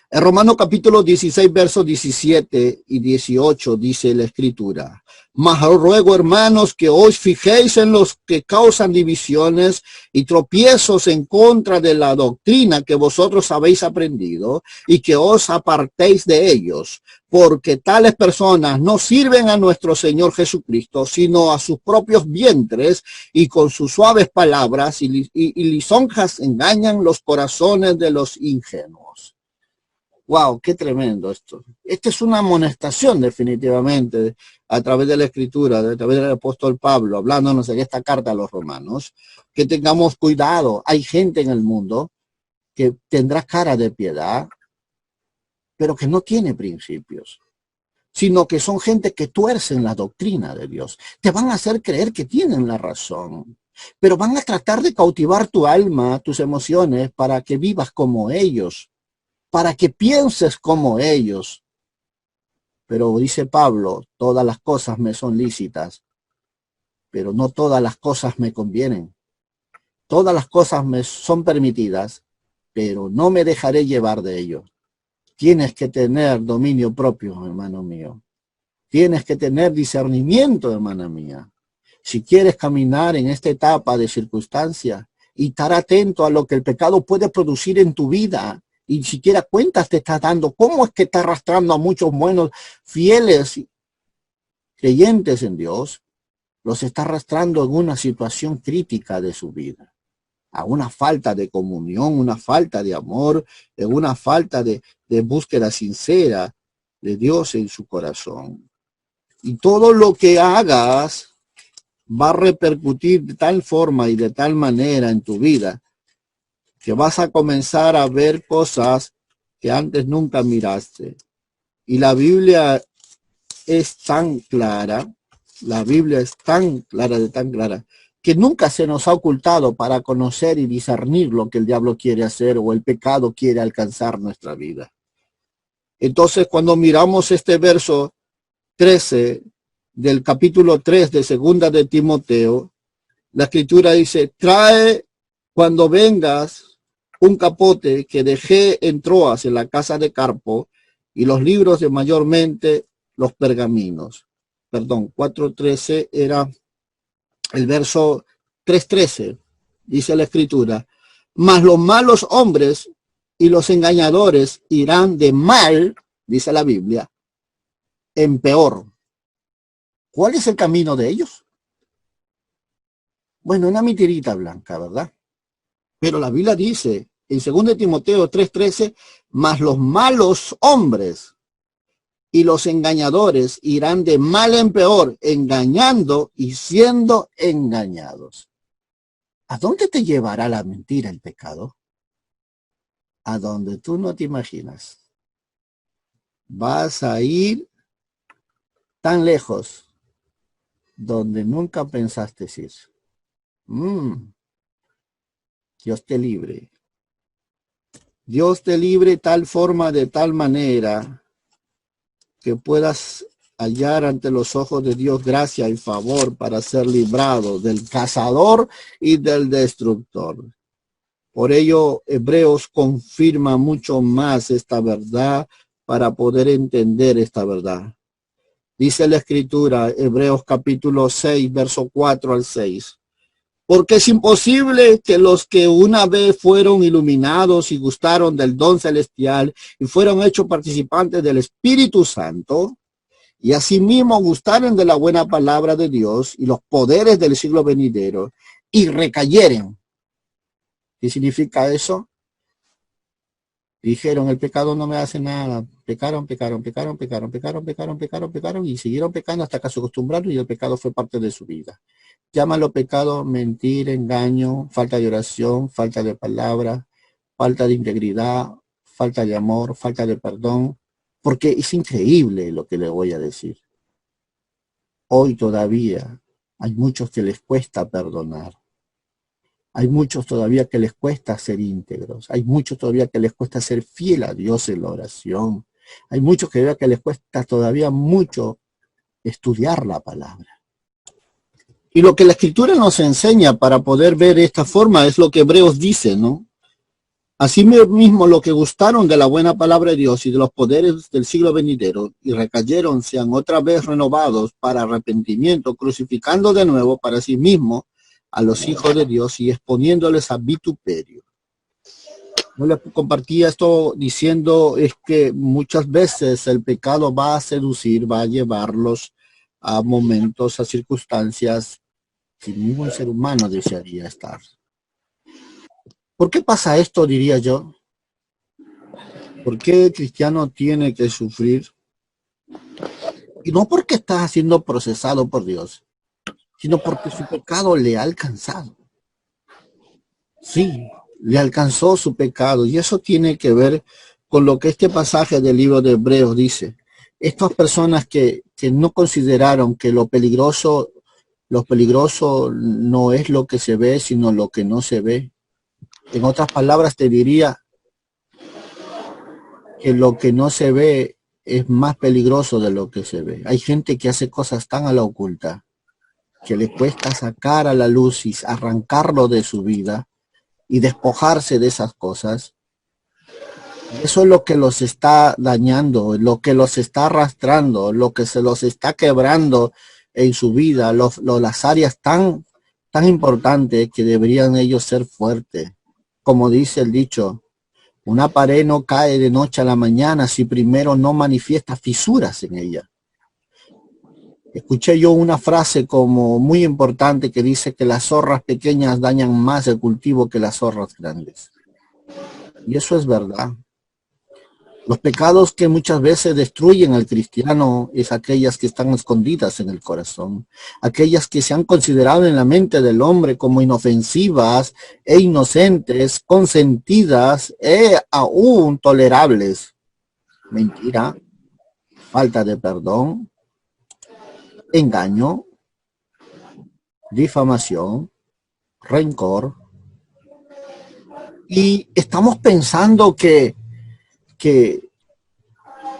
En Romanos capítulo 16, versos 17 y 18 dice la Escritura: mas os ruego, hermanos, que os fijéis en los que causan divisiones y tropiezos en contra de la doctrina que vosotros habéis aprendido, y que os apartéis de ellos, porque tales personas no sirven a nuestro Señor Jesucristo, sino a sus propios vientres, y con sus suaves palabras y lisonjas engañan los corazones de los ingenuos. Wow, qué tremendo esto. Esta es una amonestación definitivamente a través de la Escritura, a través del apóstol Pablo, hablándonos en esta carta a los romanos, que tengamos cuidado. Hay gente en el mundo que tendrá cara de piedad, pero que no tiene principios, sino que son gente que tuercen la doctrina de Dios. Te van a hacer creer que tienen la razón, pero van a tratar de cautivar tu alma, tus emociones, para que vivas como ellos, para que pienses como ellos. Pero dice Pablo, todas las cosas me son lícitas, pero no todas las cosas me convienen. Todas las cosas me son permitidas, pero no me dejaré llevar de ello. Tienes que tener dominio propio, hermano mío. Tienes que tener discernimiento, hermana mía. Si quieres caminar en esta etapa de circunstancia y estar atento a lo que el pecado puede producir en tu vida, y siquiera cuentas te estás dando, ¿cómo es que está arrastrando a muchos buenos, fieles, creyentes en Dios? Los está arrastrando en una situación crítica de su vida, a una falta de comunión, una falta de amor, en una falta de búsqueda sincera de Dios en su corazón. Y todo lo que hagas va a repercutir de tal forma y de tal manera en tu vida que vas a comenzar a ver cosas que antes nunca miraste. Y la Biblia es tan clara, la Biblia es tan clara, que nunca se nos ha ocultado para conocer y discernir lo que el diablo quiere hacer o el pecado quiere alcanzar nuestra vida. Entonces, cuando miramos este verso 13 del capítulo 3 de Segunda de Timoteo, la escritura dice, trae cuando vengas un capote que dejé en Troas en la casa de Carpo y los libros de mayormente los pergaminos. Perdón, 4:13 era el verso 3:13, dice la escritura, mas los malos hombres y los engañadores irán de mal, dice la Biblia, en peor. ¿Cuál es el camino de ellos? Bueno, una mentirita blanca, ¿verdad? Pero la Biblia dice en 2 Timoteo 3:13, mas los malos hombres y los engañadores irán de mal en peor, engañando y siendo engañados. ¿A dónde te llevará la mentira, el pecado? A donde tú no te imaginas. Vas a ir tan lejos donde nunca pensaste ir. Dios te libre. Dios te libre tal forma, de tal manera que puedas hallar ante los ojos de Dios gracia y favor para ser librado del cazador y del destructor. Por ello, Hebreos confirma mucho más esta verdad para poder entender esta verdad. Dice la Escritura, Hebreos capítulo 6, verso 4 al 6. Porque es imposible que los que una vez fueron iluminados y gustaron del don celestial y fueron hechos participantes del Espíritu Santo, y asimismo gustaren de la buena palabra de Dios y los poderes del siglo venidero, y recayeren. ¿Qué significa eso? Dijeron, el pecado no me hace nada. Pecaron, y siguieron pecando hasta que se acostumbraron y el pecado fue parte de su vida. Llámalo pecado, mentira, engaño, falta de oración, falta de palabra, falta de integridad, falta de amor, falta de perdón, porque es increíble lo que le voy a decir. Hoy todavía hay muchos que les cuesta perdonar. Hay muchos todavía que les cuesta ser íntegros. Hay muchos todavía que les cuesta ser fiel a Dios en la oración. Hay muchos que les cuesta todavía mucho estudiar la palabra. Y lo que la Escritura nos enseña para poder ver esta forma es lo que Hebreos dice, ¿no? Asimismo, lo que gustaron de la buena palabra de Dios y de los poderes del siglo venidero y recayeron sean otra vez renovados para arrepentimiento, crucificando de nuevo para sí mismos a los hijos de Dios y exponiéndoles a vituperio. Yo les compartía esto diciendo es que muchas veces el pecado va a seducir, va a llevarlos a momentos, a circunstancias que ningún ser humano desearía estar. ¿Por qué pasa esto, diría yo? ¿Por qué el cristiano tiene que sufrir? Y no porque está siendo procesado por Dios, sino porque su pecado le ha alcanzado. Sí, le alcanzó su pecado. Y eso tiene que ver con lo que este pasaje del libro de Hebreos dice. Estas personas que no consideraron que lo peligroso no es lo que se ve, sino lo que no se ve. En otras palabras, te diría que lo que no se ve es más peligroso de lo que se ve. Hay gente que hace cosas tan a la oculta que le cuesta sacar a la luz y arrancarlo de su vida y despojarse de esas cosas. Eso es lo que los está dañando, lo que los está arrastrando, lo que se los está quebrando en su vida, las áreas tan importantes que deberían ellos ser fuertes. Como dice el dicho, una pared no cae de noche a la mañana si primero no manifiesta fisuras en ella. Escuché yo una frase como muy importante que dice que las zorras pequeñas dañan más el cultivo que las zorras grandes. Y eso es verdad. Los pecados que muchas veces destruyen al cristiano es aquellas que están escondidas en el corazón, aquellas que se han considerado en la mente del hombre como inofensivas e inocentes, consentidas e aún tolerables. Mentira, falta de perdón, engaño, difamación, rencor. Y estamos pensando que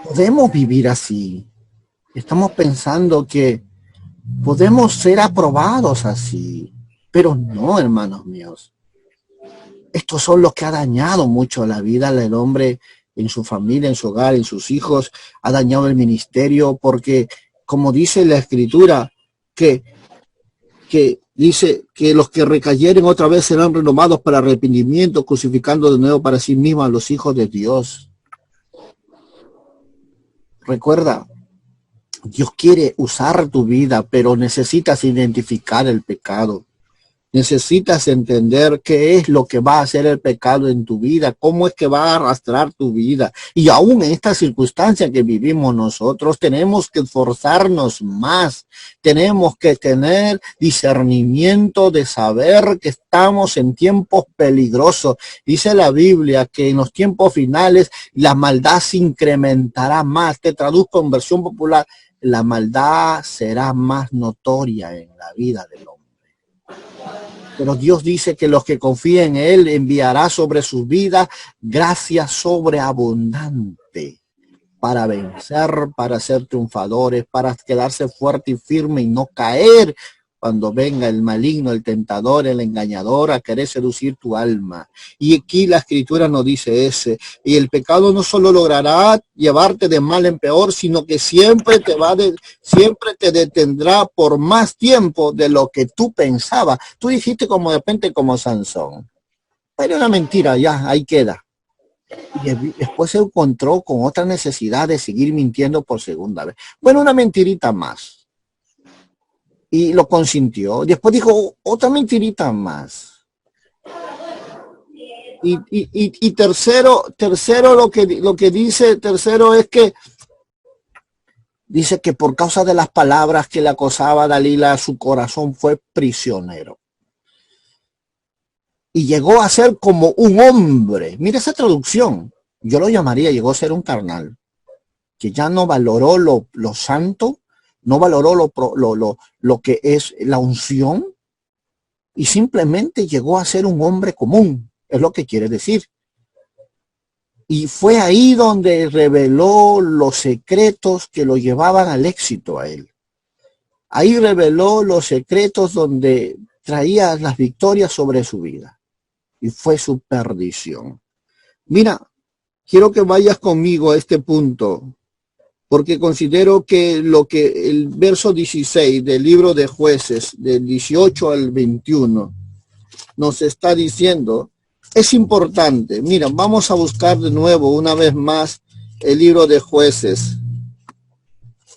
podemos vivir así. Estamos pensando que podemos ser aprobados así. Pero no, hermanos míos. Estos son los que ha dañado mucho la vida del hombre en su familia, en su hogar, en sus hijos. Ha dañado el ministerio porque, como dice la Escritura, que dice que los que recayeren otra vez serán renovados para arrepentimiento, crucificando de nuevo para sí mismos a los hijos de Dios. Recuerda, Dios quiere usar tu vida, pero necesitas identificar el pecado. Necesitas entender qué es lo que va a hacer el pecado en tu vida, cómo es que va a arrastrar tu vida. Y aún en esta circunstancia que vivimos nosotros, tenemos que esforzarnos más. Tenemos que tener discernimiento de saber que estamos en tiempos peligrosos. Dice la Biblia que en los tiempos finales la maldad se incrementará más. Te traduzco en versión popular. La maldad será más notoria en la vida del hombre. Pero Dios dice que los que confíen en Él enviará sobre sus vidas gracia sobreabundante para vencer, para ser triunfadores, para quedarse fuerte y firme y no caer cuando venga el maligno, el tentador, el engañador a querer seducir tu alma. Y aquí la Escritura nos dice ese. Y el pecado no solo logrará llevarte de mal en peor, sino que siempre te detendrá por más tiempo de lo que tú pensabas. Tú dijiste como de repente como Sansón. Pero una mentira, ya, ahí queda. Y después se encontró con otra necesidad de seguir mintiendo por segunda vez. Bueno, una mentirita más. Y lo consintió. Después dijo otra mentirita más. Y tercero lo que dice, tercero es que dice que por causa de las palabras que le acosaba a Dalila, su corazón fue prisionero. Y llegó a ser como un hombre. Mira esa traducción. Yo lo llamaría, llegó a ser un carnal. Que ya no valoró lo santo, no valoró lo que es la unción y simplemente llegó a ser un hombre común, es lo que quiere decir. Y fue ahí donde reveló los secretos que lo llevaban al éxito a él. Ahí reveló los secretos donde traía las victorias sobre su vida. Y fue su perdición. Mira, quiero que vayas conmigo a este punto, porque considero que lo que el verso 16 del libro de Jueces, del 18 al 21, nos está diciendo, es importante. Mira, vamos a buscar de nuevo, una vez más, el libro de Jueces.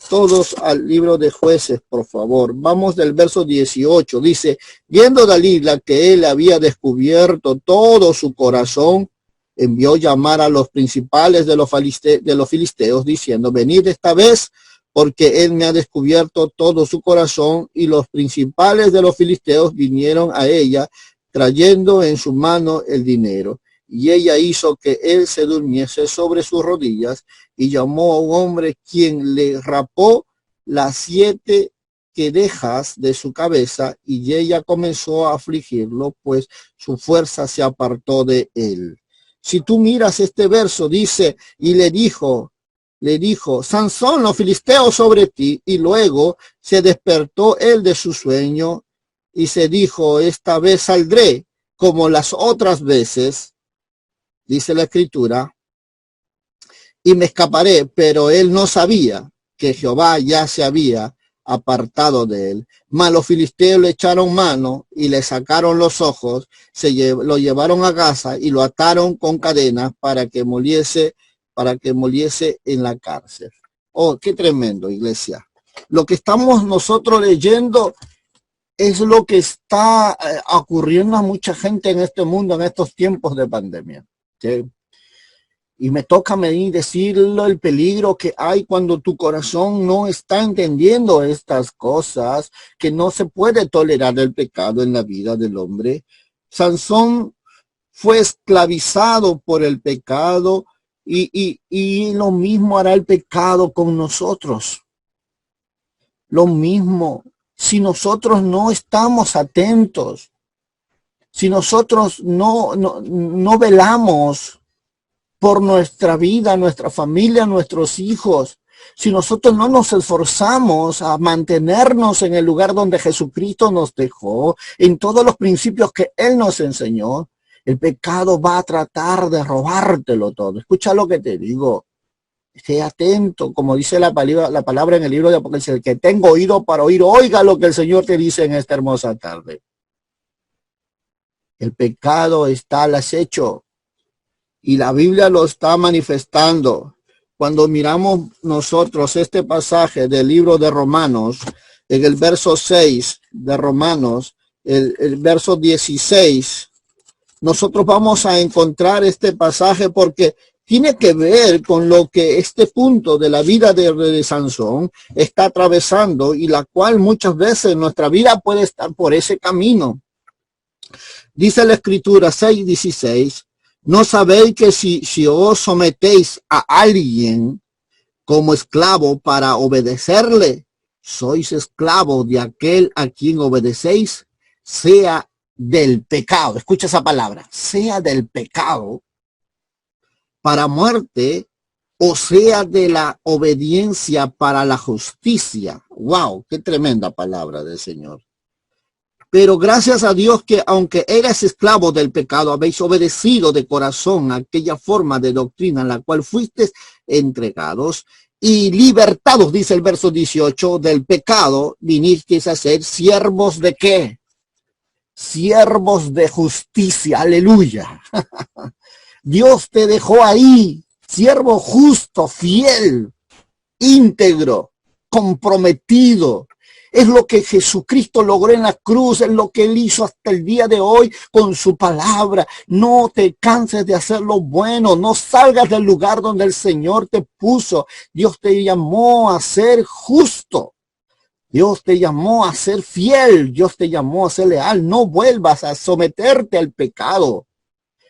Todos al libro de Jueces, por favor. Vamos del verso 18. Dice, viendo Dalila que él había descubierto todo su corazón, envió llamar a los principales de los filisteos, diciendo, venid esta vez, porque él me ha descubierto todo su corazón. Y los principales de los filisteos vinieron a ella, trayendo en su mano el dinero. Y ella hizo que él se durmiese sobre sus rodillas, y llamó a un hombre quien le rapó las 7 quedejas de su cabeza, y ella comenzó a afligirlo, pues su fuerza se apartó de él. Si tú miras este verso, dice, y le dijo, Sansón, los filisteos sobre ti. Y luego se despertó él de su sueño y se dijo, esta vez saldré como las otras veces, dice la Escritura, y me escaparé, pero él no sabía que Jehová ya se había apartado de él. Mas los filisteos le echaron mano y le sacaron los ojos, lo llevaron a Gaza y lo ataron con cadenas para que moliese en la cárcel. Oh, qué tremendo, iglesia. Lo que estamos nosotros leyendo es lo que está ocurriendo a mucha gente en este mundo, en estos tiempos de pandemia. ¿Sí? Y me toca a mí decirlo, el peligro que hay cuando tu corazón no está entendiendo estas cosas, que no se puede tolerar el pecado en la vida del hombre. Sansón fue esclavizado por el pecado y lo mismo hará el pecado con nosotros. Lo mismo, si nosotros no estamos atentos, si nosotros no velamos por nuestra vida, nuestra familia, nuestros hijos, si nosotros no nos esforzamos a mantenernos en el lugar donde Jesucristo nos dejó, en todos los principios que Él nos enseñó, el pecado va a tratar de robártelo todo. Escucha lo que te digo. Esté atento, como dice la palabra en el libro de Apocalipsis, el que tenga oído para oír, oiga lo que el Señor te dice en esta hermosa tarde. El pecado está al acecho y la Biblia lo está manifestando. Cuando miramos nosotros este pasaje del libro de Romanos, en el verso 6 de Romanos, el verso 16, nosotros vamos a encontrar este pasaje porque tiene que ver con lo que este punto de la vida de Sansón está atravesando y la cual muchas veces nuestra vida puede estar por ese camino. Dice la Escritura 6:16, ¿no sabéis que si os sometéis a alguien como esclavo para obedecerle, sois esclavo de aquel a quien obedecéis, sea del pecado? Escucha esa palabra, sea del pecado para muerte, o sea de la obediencia para la justicia. ¡Wow! ¡Qué tremenda palabra del Señor! Pero gracias a Dios que aunque eras esclavo del pecado, habéis obedecido de corazón a aquella forma de doctrina en la cual fuisteis entregados y libertados, dice el verso 18, del pecado, vinisteis a ser siervos de ¿qué? Siervos de justicia. Aleluya. Dios te dejó ahí, siervo justo, fiel, íntegro, comprometido. Es lo que Jesucristo logró en la cruz, es lo que Él hizo hasta el día de hoy con su palabra. No te canses de hacer lo bueno, no salgas del lugar donde el Señor te puso. Dios te llamó a ser justo. Dios te llamó a ser fiel, Dios te llamó a ser leal. No vuelvas a someterte al pecado,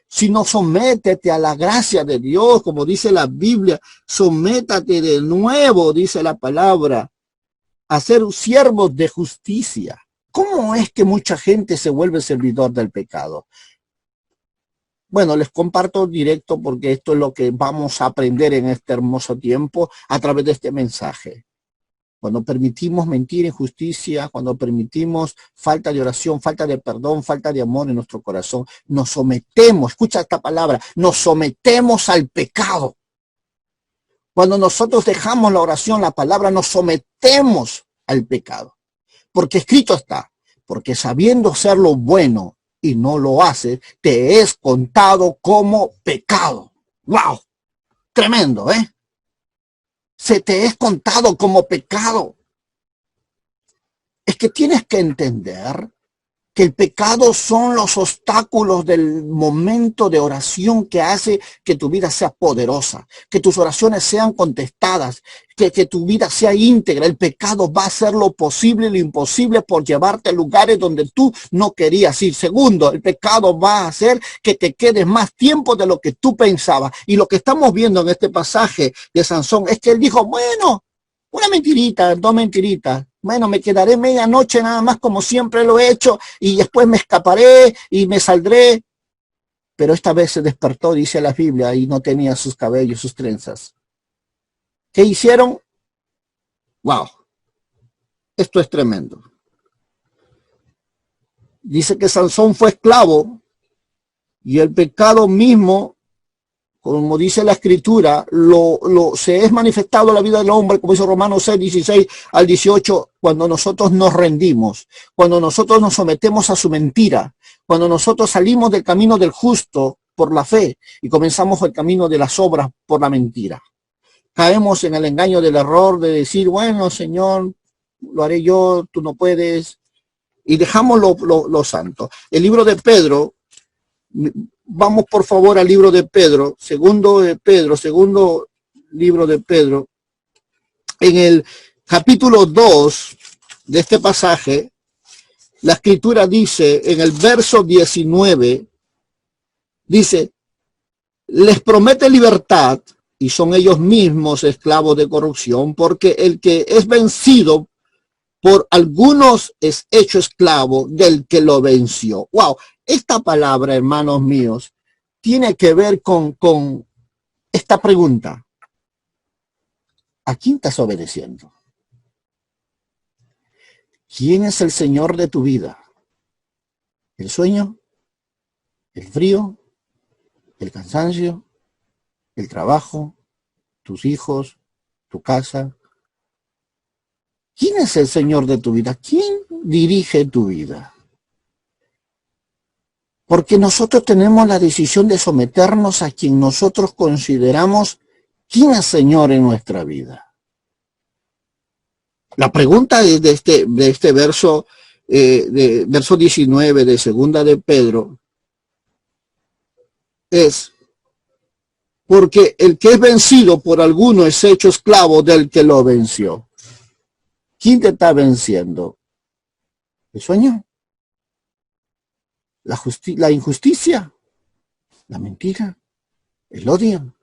sino sométete a la gracia de Dios, como dice la Biblia. Sométate de nuevo, dice la palabra, a ser siervos de justicia. ¿Cómo es que mucha gente se vuelve servidor del pecado? Bueno, les comparto directo porque esto es lo que vamos a aprender en este hermoso tiempo a través de este mensaje. Cuando permitimos mentir, injusticia, cuando permitimos falta de oración, falta de perdón, falta de amor en nuestro corazón, nos sometemos, escucha esta palabra, nos sometemos al pecado. Cuando nosotros dejamos la oración, la palabra, nos sometemos al pecado. Porque escrito está, porque sabiendo ser lo bueno y no lo haces, te es contado como pecado. ¡Wow! Tremendo, ¿eh? Se te es contado como pecado. Es que tienes que entender que el pecado son los obstáculos del momento de oración que hace que tu vida sea poderosa, que tus oraciones sean contestadas, que tu vida sea íntegra. El pecado va a hacer lo posible y lo imposible por llevarte a lugares donde tú no querías ir. Segundo, el pecado va a hacer que te quedes más tiempo de lo que tú pensabas. Y lo que estamos viendo en este pasaje de Sansón es que él dijo, bueno, una mentirita, dos mentiritas. Bueno, me quedaré medianoche nada más como siempre lo he hecho y después me escaparé y me saldré. Pero esta vez se despertó, dice la Biblia, y no tenía sus cabellos, sus trenzas. ¿Qué hicieron? ¡Wow! Esto es tremendo. Dice que Sansón fue esclavo y el pecado mismo como dice la Escritura, se es manifestado la vida del hombre, como dice Romanos 6, 16 al 18, cuando nosotros nos rendimos, cuando nosotros nos sometemos a su mentira, cuando nosotros salimos del camino del justo por la fe y comenzamos el camino de las obras por la mentira. Caemos en el engaño del error de decir, bueno, Señor, lo haré yo, tú no puedes, y dejamos lo santo. El libro de Pedro, vamos por favor al libro de Pedro, segundo libro de Pedro, en el capítulo 2 de este pasaje, la Escritura dice, en el verso 19, dice, les promete libertad y son ellos mismos esclavos de corrupción, porque el que es vencido por algunos es hecho esclavo del que lo venció. Wow, esta palabra, hermanos míos, tiene que ver con esta pregunta. ¿A quién estás obedeciendo? ¿Quién es el Señor de tu vida? ¿El sueño? ¿El frío? ¿El cansancio? ¿El trabajo? ¿Tus hijos? ¿Tu casa? ¿Quién es el Señor de tu vida? ¿Quién dirige tu vida? Porque nosotros tenemos la decisión de someternos a quien nosotros consideramos quién es Señor en nuestra vida. La pregunta de este verso, verso 19 de segunda de Pedro, es, porque el que es vencido por alguno es hecho esclavo del que lo venció. ¿Quién te está venciendo? ¿El sueño? ¿La injusticia? ¿La mentira? ¿El odio?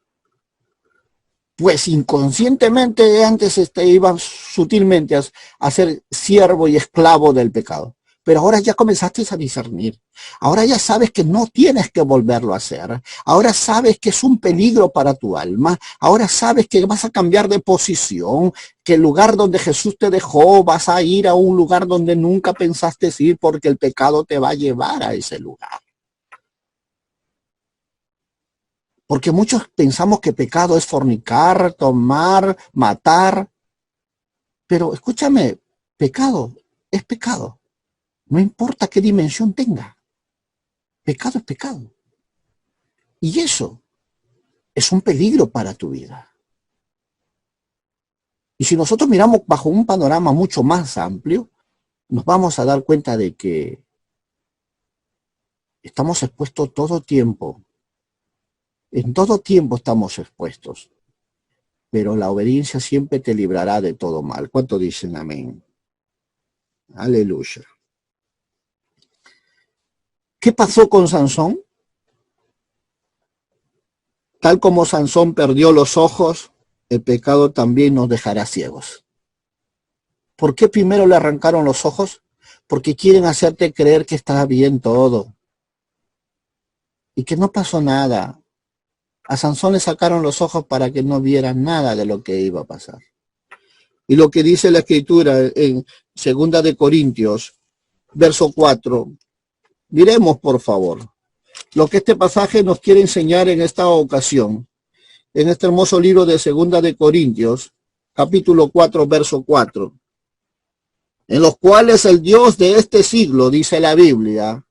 Pues inconscientemente antes ibas sutilmente a ser siervo y esclavo del pecado. Pero ahora ya comenzaste a discernir. Ahora ya sabes que no tienes que volverlo a hacer. Ahora sabes que es un peligro para tu alma. Ahora sabes que vas a cambiar de posición, que el lugar donde Jesús te dejó vas a ir a un lugar donde nunca pensaste ir porque el pecado te va a llevar a ese lugar. Porque muchos pensamos que pecado es fornicar, tomar, matar. Pero escúchame, pecado es pecado. No importa qué dimensión tenga. Pecado es pecado. Y eso es un peligro para tu vida. Y si nosotros miramos bajo un panorama mucho más amplio, nos vamos a dar cuenta de que estamos expuestos todo tiempo. En todo tiempo estamos expuestos. Pero la obediencia siempre te librará de todo mal. ¿Cuánto dicen amén? Aleluya. ¿Qué pasó con Sansón? Tal como Sansón perdió los ojos, el pecado también nos dejará ciegos. ¿Por qué primero le arrancaron los ojos? Porque quieren hacerte creer que está bien todo y que no pasó nada. A Sansón le sacaron los ojos para que no viera nada de lo que iba a pasar. Y lo que dice la Escritura en 2 de Corintios, verso 4, miremos por favor lo que este pasaje nos quiere enseñar en esta ocasión, en este hermoso libro de 2 de Corintios, capítulo 4, verso 4, en los cuales el Dios de este siglo, dice la Biblia,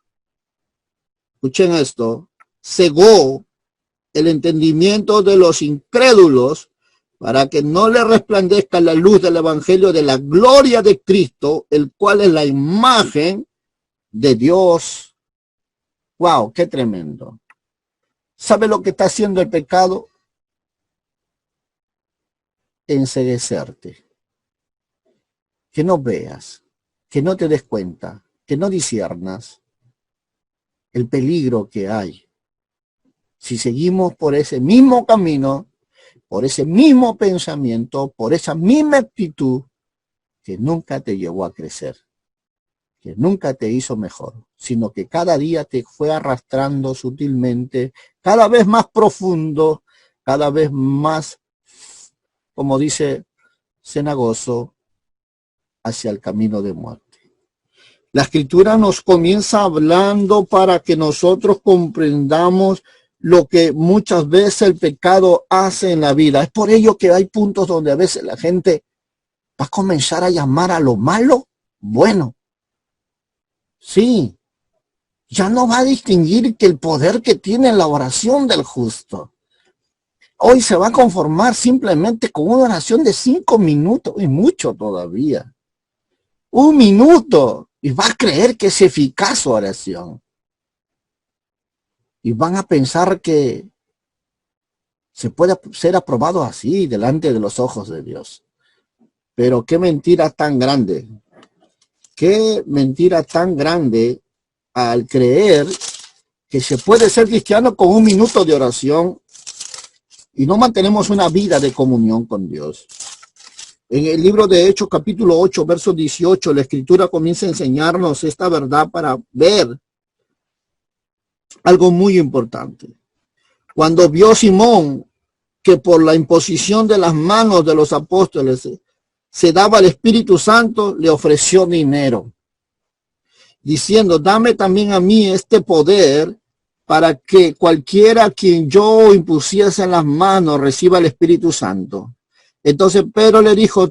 escuchen esto, cegó el entendimiento de los incrédulos para que no le resplandezca la luz del evangelio de la gloria de Cristo, el cual es la imagen de Dios. Wow, qué tremendo. ¿Sabe lo que está haciendo el pecado? Enceguecerte. Que no veas, que no te des cuenta, que no disciernas el peligro que hay. Si seguimos por ese mismo camino, por ese mismo pensamiento, por esa misma actitud que nunca te llevó a crecer, que nunca te hizo mejor, sino que cada día te fue arrastrando sutilmente, cada vez más profundo, cada vez más, como dice cenagoso, hacia el camino de muerte. La Escritura nos comienza hablando para que nosotros comprendamos lo que muchas veces el pecado hace en la vida. Es por ello que hay puntos donde a veces la gente va a comenzar a llamar a lo malo bueno. Sí, ya no va a distinguir que el poder que tiene la oración del justo. Hoy se va a conformar simplemente con una oración de 5 minutos, y mucho todavía. 1 minuto, y va a creer que es eficaz su oración. Y van a pensar que se puede ser aprobado así delante de los ojos de Dios. Pero qué mentira tan grande. Qué mentira tan grande al creer que se puede ser cristiano con 1 minuto de oración y no mantenemos una vida de comunión con Dios. En el libro de Hechos, capítulo 8, verso 18, la Escritura comienza a enseñarnos esta verdad para ver algo muy importante. Cuando vio Simón que por la imposición de las manos de los apóstoles se daba el Espíritu Santo, le ofreció dinero, diciendo, dame también a mí este poder para que cualquiera a quien yo impusiese en las manos reciba el Espíritu Santo. Entonces Pedro le dijo,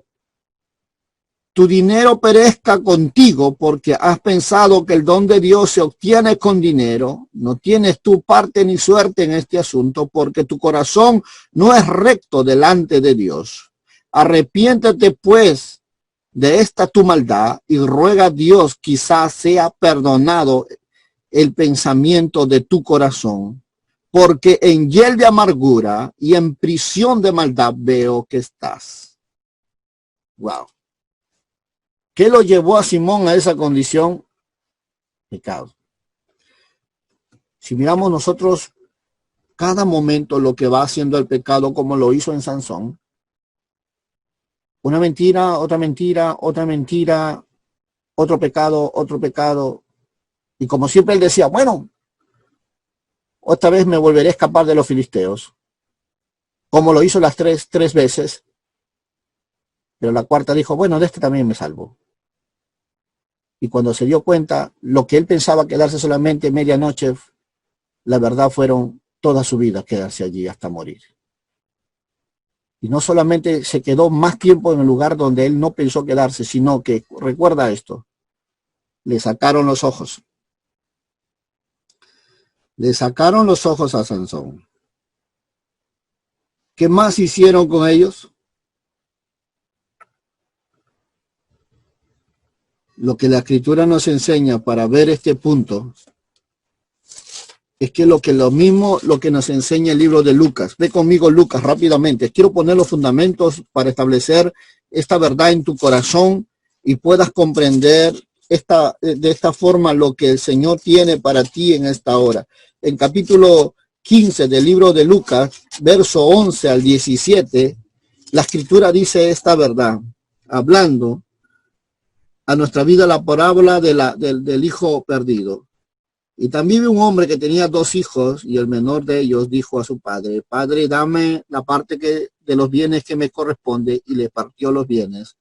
tu dinero perezca contigo porque has pensado que el don de Dios se obtiene con dinero. No tienes tu parte ni suerte en este asunto porque tu corazón no es recto delante de Dios. Arrepiéntete pues de esta tu maldad y ruega a Dios quizás sea perdonado el pensamiento de tu corazón, porque en hiel de amargura y en prisión de maldad veo que estás. Wow. ¿Qué lo llevó a Simón a esa condición? Pecado. Si miramos nosotros cada momento lo que va haciendo el pecado, como lo hizo en Sansón, una mentira, otra mentira, otra mentira, otro pecado. Y como siempre él decía, bueno, otra vez me volveré a escapar de los filisteos, como lo hizo las tres veces. Pero la cuarta dijo, bueno, de este también me salvo. Y cuando se dio cuenta, lo que él pensaba quedarse solamente medianoche, la verdad fueron toda su vida quedarse allí hasta morir. Y no solamente se quedó más tiempo en el lugar donde él no pensó quedarse, sino que, recuerda esto, le sacaron los ojos. Le sacaron los ojos a Sansón. ¿Qué más hicieron con ellos? Lo que la Escritura nos enseña para ver este punto es que lo que nos enseña el libro de Lucas. Ve conmigo Lucas rápidamente. Quiero poner los fundamentos para establecer esta verdad en tu corazón y puedas comprender de esta forma lo que el Señor tiene para ti en esta hora. En capítulo 15 del libro de Lucas, verso 11 al 17, la Escritura dice esta verdad, hablando a nuestra vida la parábola del hijo perdido. Y también vi un hombre que tenía 2 hijos y el menor de ellos dijo a su padre, Padre, dame la parte de los bienes que me corresponde, y le partió los bienes.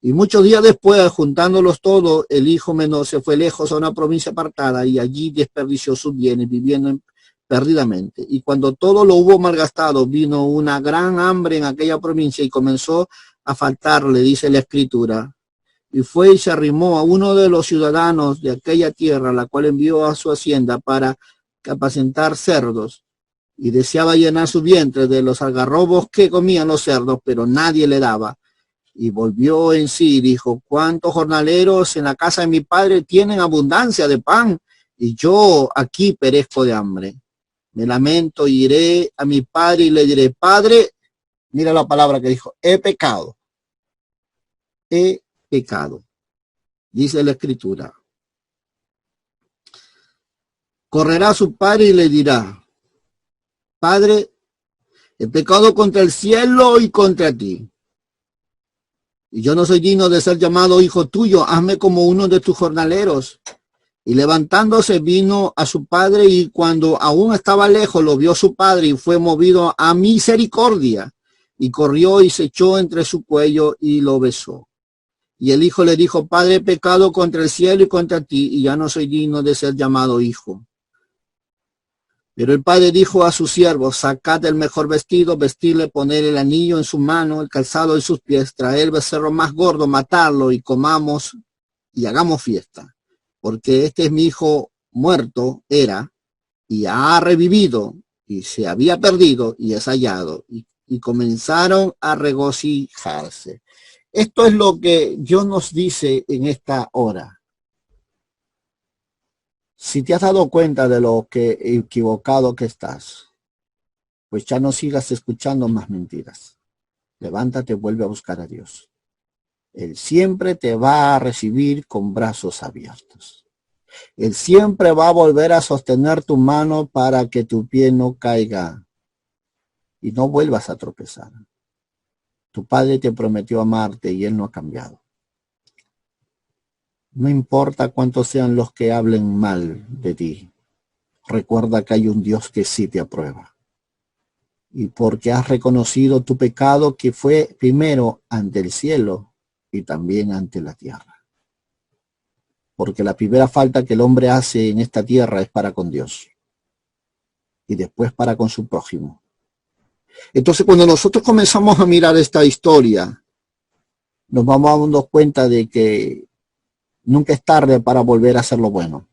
Y muchos días después, juntándolos todos, el hijo menor se fue lejos a una provincia apartada y allí desperdició sus bienes viviendo perdidamente. Y cuando todo lo hubo malgastado, vino una gran hambre en aquella provincia y comenzó a faltarle, dice la Escritura. Y fue y se arrimó a uno de los ciudadanos de aquella tierra, la cual envió a su hacienda para apacentar cerdos. Y deseaba llenar su vientre de los algarrobos que comían los cerdos, pero nadie le daba. Y volvió en sí y dijo, ¿cuántos jornaleros en la casa de mi padre tienen abundancia de pan? Y yo aquí perezco de hambre. Me lamento y iré a mi padre y le diré, Padre, mira la palabra que dijo, he pecado. He pecado, dice la Escritura. Correrá a su padre y le dirá, Padre, he pecado contra el cielo y contra ti. Y yo no soy digno de ser llamado hijo tuyo, hazme como uno de tus jornaleros. Y levantándose vino a su padre, y cuando aún estaba lejos lo vio su padre y fue movido a misericordia. Y corrió y se echó entre su cuello y lo besó. Y el hijo le dijo, Padre, he pecado contra el cielo y contra ti, y ya no soy digno de ser llamado hijo. Pero el padre dijo a sus siervos, sacad el mejor vestido, vestirle, poner el anillo en su mano, el calzado en sus pies, traer el becerro más gordo, matarlo y comamos y hagamos fiesta. Porque este es mi hijo muerto, era, y ha revivido, y se había perdido, y es hallado. Y comenzaron a regocijarse. Esto es lo que Dios nos dice en esta hora. Si te has dado cuenta de lo que equivocado que estás, pues ya no sigas escuchando más mentiras. Levántate, vuelve a buscar a Dios. Él siempre te va a recibir con brazos abiertos. Él siempre va a volver a sostener tu mano para que tu pie no caiga y no vuelvas a tropezar. Tu Padre te prometió amarte y Él no ha cambiado. No importa cuántos sean los que hablen mal de ti. Recuerda que hay un Dios que sí te aprueba. Y porque has reconocido tu pecado que fue primero ante el cielo y también ante la tierra. Porque la primera falta que el hombre hace en esta tierra es para con Dios. Y después para con su prójimo. Entonces cuando nosotros comenzamos a mirar esta historia, nos vamos dando cuenta de que nunca es tarde para volver a hacer lo bueno.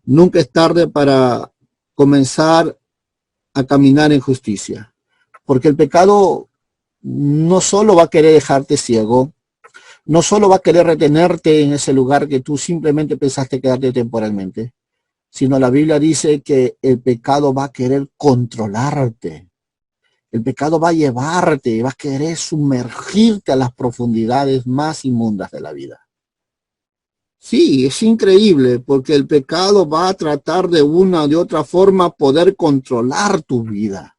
Nunca es tarde para comenzar a caminar en justicia. Porque el pecado no solo va a querer dejarte ciego, no solo va a querer retenerte en ese lugar que tú simplemente pensaste quedarte temporalmente, sino la Biblia dice que el pecado va a querer controlarte. El pecado va a llevarte, va a querer sumergirte a las profundidades más inmundas de la vida. Sí, es increíble porque el pecado va a tratar de una o de otra forma poder controlar tu vida,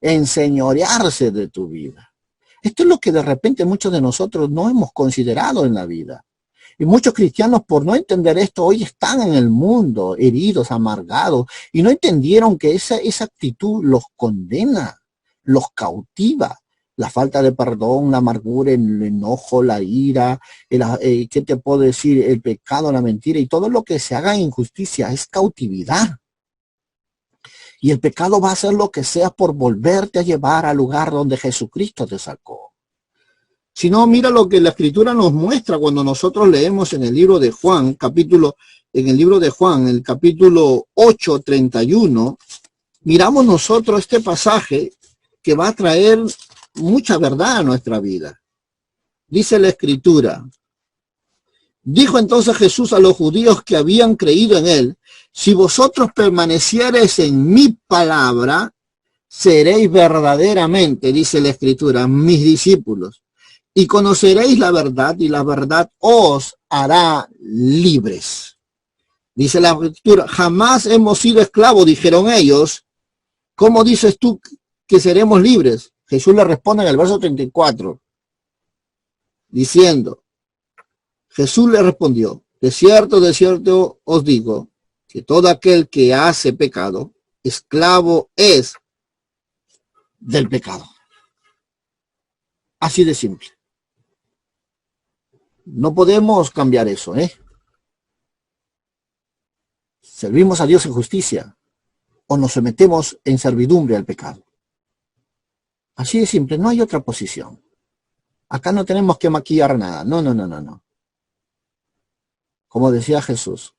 enseñorearse de tu vida. Esto es lo que de repente muchos de nosotros no hemos considerado en la vida. Y muchos cristianos, por no entender esto, hoy están en el mundo heridos, amargados, y no entendieron que esa actitud los condena, los cautiva. La falta de perdón, la amargura, el enojo, la ira, ¿qué te puedo decir? El pecado, la mentira y todo lo que se haga en injusticia es cautividad. Y el pecado va a hacer lo que sea por volverte a llevar al lugar donde Jesucristo te sacó. Si no, mira lo que la Escritura nos muestra cuando nosotros leemos en el libro de Juan, el capítulo 8, 31, miramos nosotros este pasaje que va a traer mucha verdad a nuestra vida. Dice la Escritura: dijo entonces Jesús a los judíos que habían creído en él: si vosotros permaneciereis en mi palabra, seréis verdaderamente, dice la Escritura, mis discípulos, y conoceréis la verdad, y la verdad os hará libres. Dice la Escritura: jamás hemos sido esclavos, dijeron ellos. ¿Cómo dices tú que seremos libres? Jesús le responde en el verso 34, diciendo, Jesús le respondió: de cierto os digo, que todo aquel que hace pecado, esclavo es del pecado. Así de simple. No podemos cambiar eso, Servimos a Dios en justicia o nos sometemos en servidumbre al pecado. Así de simple, no hay otra posición. Acá no tenemos que maquillar nada. No. Como decía Jesús,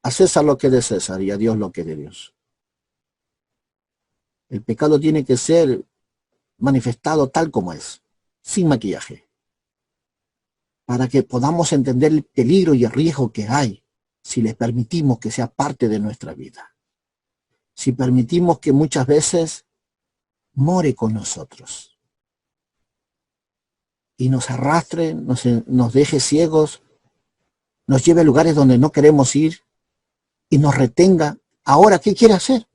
a César lo que es de César y a Dios lo que es de Dios. El pecado tiene que ser manifestado tal como es, sin maquillaje, para que podamos entender el peligro y el riesgo que hay si les permitimos que sea parte de nuestra vida. Si permitimos que muchas veces more con nosotros y nos arrastre, nos deje ciegos, nos lleve a lugares donde no queremos ir y nos retenga. Ahora, ¿qué quiere hacer?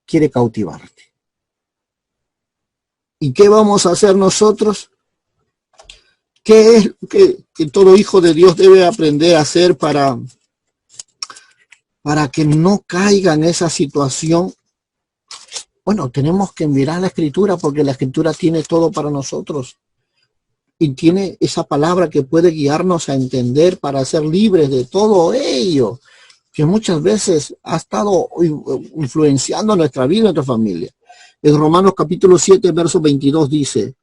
Quiere cautivarte. ¿Y qué vamos a hacer nosotros? ¿Qué es que todo hijo de Dios debe aprender a hacer para que no caiga en esa situación? Bueno, tenemos que mirar la Escritura, porque la Escritura tiene todo para nosotros. Y tiene esa palabra que puede guiarnos a entender para ser libres de todo ello. que muchas veces ha estado influenciando nuestra vida y nuestra familia. En Romanos capítulo 7, verso 22 dice,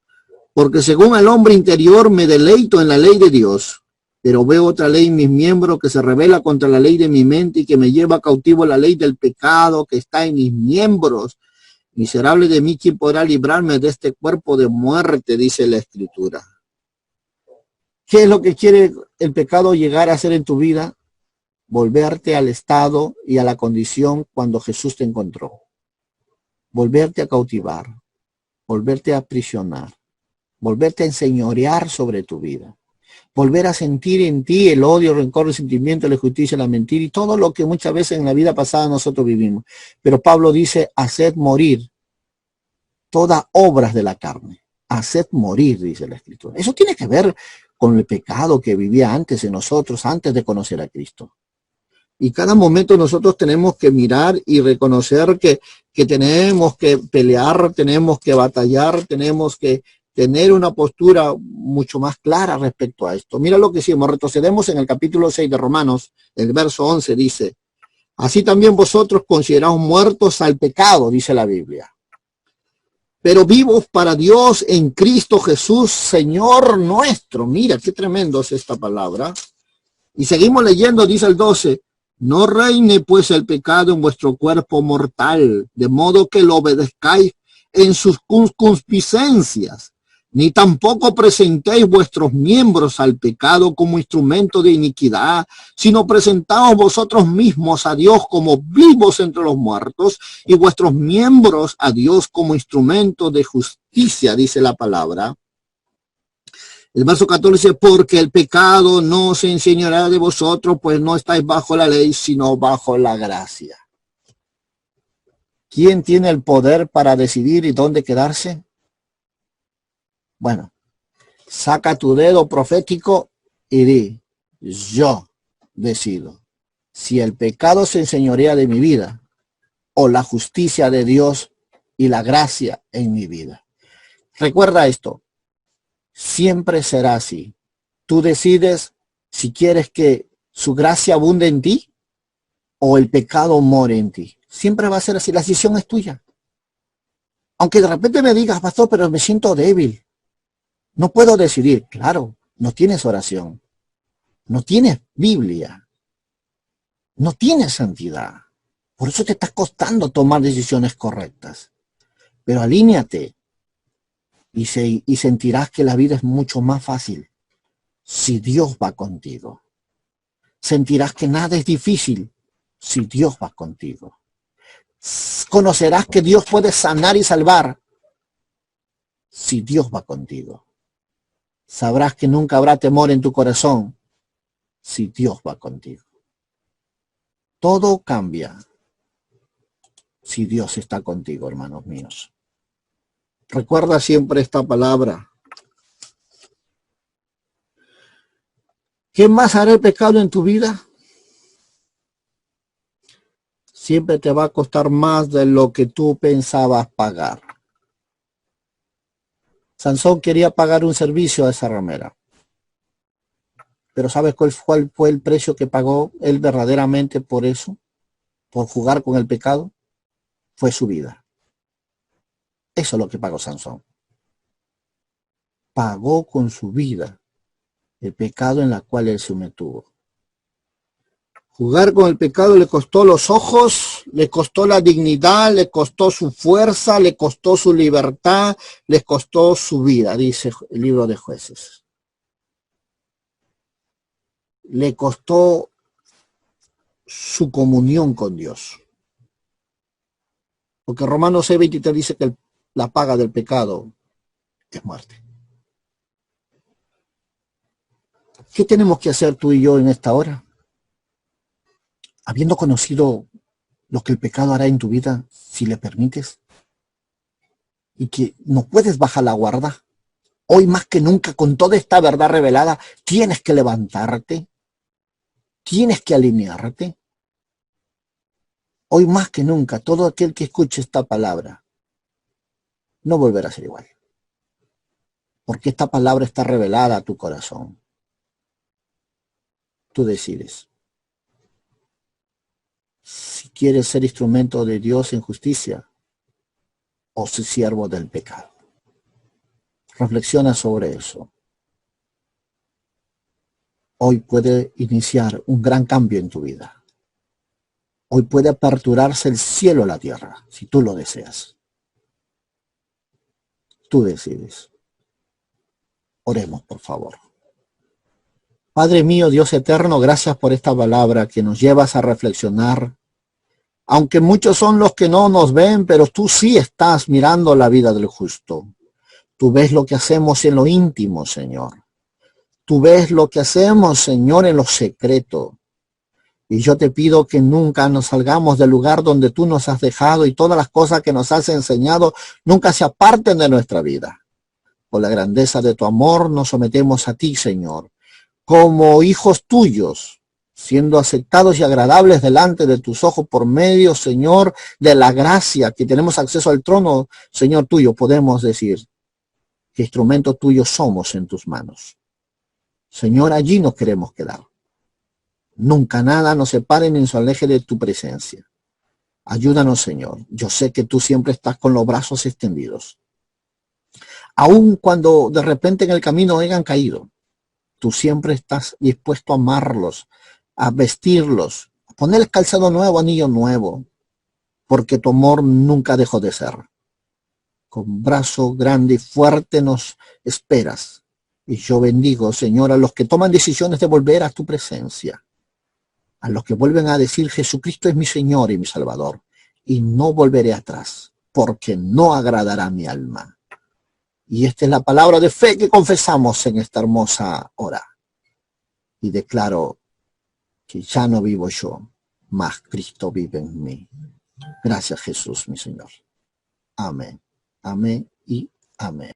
porque según el hombre interior me deleito en la ley de Dios, pero veo otra ley en mis miembros que se rebela contra la ley de mi mente y que me lleva cautivo la ley del pecado que está en mis miembros. Miserable de mí, ¿quién podrá librarme de este cuerpo de muerte? Dice la Escritura. ¿Qué es lo que quiere el pecado llegar a hacer en tu vida? Volverte al estado y a la condición cuando Jesús te encontró. Volverte a cautivar, volverte a aprisionar, volverte a enseñorear sobre tu vida. Volver a sentir en ti el odio, el rencor, el sentimiento, la injusticia, la mentira y todo lo que muchas veces en la vida pasada nosotros vivimos. Pero Pablo dice, haced morir todas obras de la carne. Haced morir, dice la Escritura. Eso tiene que ver con el pecado que vivía antes en nosotros, antes de conocer a Cristo. Y cada momento nosotros tenemos que mirar y reconocer que tenemos que pelear, tenemos que batallar, tenemos que tener una postura mucho más clara respecto a esto. Mira lo que hicimos, retrocedemos en el capítulo 6 de Romanos, el verso 11 dice, así también vosotros consideraos muertos al pecado, dice la Biblia, pero vivos para Dios en Cristo Jesús, Señor nuestro. Mira, qué tremendo es esta palabra. Y seguimos leyendo, dice el 12, no reine pues el pecado en vuestro cuerpo mortal, de modo que lo obedezcáis en sus concupiscencias, ni tampoco presentéis vuestros miembros al pecado como instrumento de iniquidad, sino presentaos vosotros mismos a Dios como vivos entre los muertos, y vuestros miembros a Dios como instrumento de justicia, dice la palabra. El verso 14 dice, porque el pecado no se enseñará de vosotros, pues no estáis bajo la ley, sino bajo la gracia. ¿Quién tiene el poder para decidir y dónde quedarse? Bueno, saca tu dedo profético y di, yo decido si el pecado se enseñorea de mi vida o la justicia de Dios y la gracia en mi vida. Recuerda esto. Siempre será así. Tú decides si quieres que su gracia abunde en ti o el pecado more en ti. Siempre va a ser así. La decisión es tuya. Aunque de repente me digas, pastor, pero me siento débil. No puedo decidir. Claro, no tienes oración. No tienes Biblia. No tienes santidad. Por eso te está costando tomar decisiones correctas. Pero alíñate. Y sentirás que la vida es mucho más fácil si Dios va contigo. Sentirás que nada es difícil si Dios va contigo. Conocerás que Dios puede sanar y salvar si Dios va contigo. Sabrás que nunca habrá temor en tu corazón si Dios va contigo. Todo cambia si Dios está contigo, hermanos míos. Recuerda siempre esta palabra. ¿Qué más hará el pecado en tu vida? Siempre te va a costar más de lo que tú pensabas pagar. Sansón quería pagar un servicio a esa ramera. Pero ¿sabes cuál fue el precio que pagó él verdaderamente por eso? Por jugar con el pecado. Fue su vida. Eso es lo que pagó Sansón. Pagó con su vida el pecado en la cual él se metuvo. Jugar con el pecado le costó los ojos, le costó la dignidad, le costó su fuerza, le costó su libertad, le costó su vida, dice el libro de Jueces. Le costó su comunión con Dios. Porque Romanos 6:23 dice que la paga del pecado es muerte. ¿Qué tenemos que hacer tú y yo en esta hora? Habiendo conocido lo que el pecado hará en tu vida, si le permites, y que no puedes bajar la guardia, hoy más que nunca, con toda esta verdad revelada, tienes que levantarte, tienes que alinearte. Hoy más que nunca, todo aquel que escuche esta palabra no volverá a ser igual. Porque esta palabra está revelada a tu corazón. Tú decides. ¿Quieres ser instrumento de Dios en justicia o ser siervo del pecado? Reflexiona sobre eso. Hoy puede iniciar un gran cambio en tu vida. Hoy puede aperturarse el cielo a la tierra, si tú lo deseas. Tú decides. Oremos, por favor. Padre mío, Dios eterno, gracias por esta palabra que nos llevas a reflexionar. Aunque muchos son los que no nos ven, pero tú sí estás mirando la vida del justo. Tú ves lo que hacemos en lo íntimo, Señor. Tú ves lo que hacemos, Señor, en lo secreto. Y yo te pido que nunca nos salgamos del lugar donde tú nos has dejado y todas las cosas que nos has enseñado nunca se aparten de nuestra vida. Por la grandeza de tu amor nos sometemos a ti, Señor, como hijos tuyos, siendo aceptados y agradables delante de tus ojos por medio, Señor, de la gracia que tenemos acceso al trono, Señor tuyo. Podemos decir que instrumentos tuyos somos en tus manos. Señor, allí nos queremos quedar. Nunca nada nos separe ni nos aleje de tu presencia. Ayúdanos, Señor. Yo sé que tú siempre estás con los brazos extendidos. Aun cuando de repente en el camino hayan caído, tú siempre estás dispuesto a amarlos, a vestirlos, a ponerles calzado nuevo, anillo nuevo, porque tu amor nunca dejó de ser. Con brazo grande y fuerte nos esperas. Y yo bendigo, Señor, a los que toman decisiones de volver a tu presencia. A los que vuelven a decir Jesucristo es mi Señor y mi Salvador, y no volveré atrás, porque no agradará a mi alma. Y esta es la palabra de fe que confesamos en esta hermosa hora. Y declaro que ya no vivo yo, mas Cristo vive en mí. Gracias, Jesús, mi Señor. Amén, amén y amén.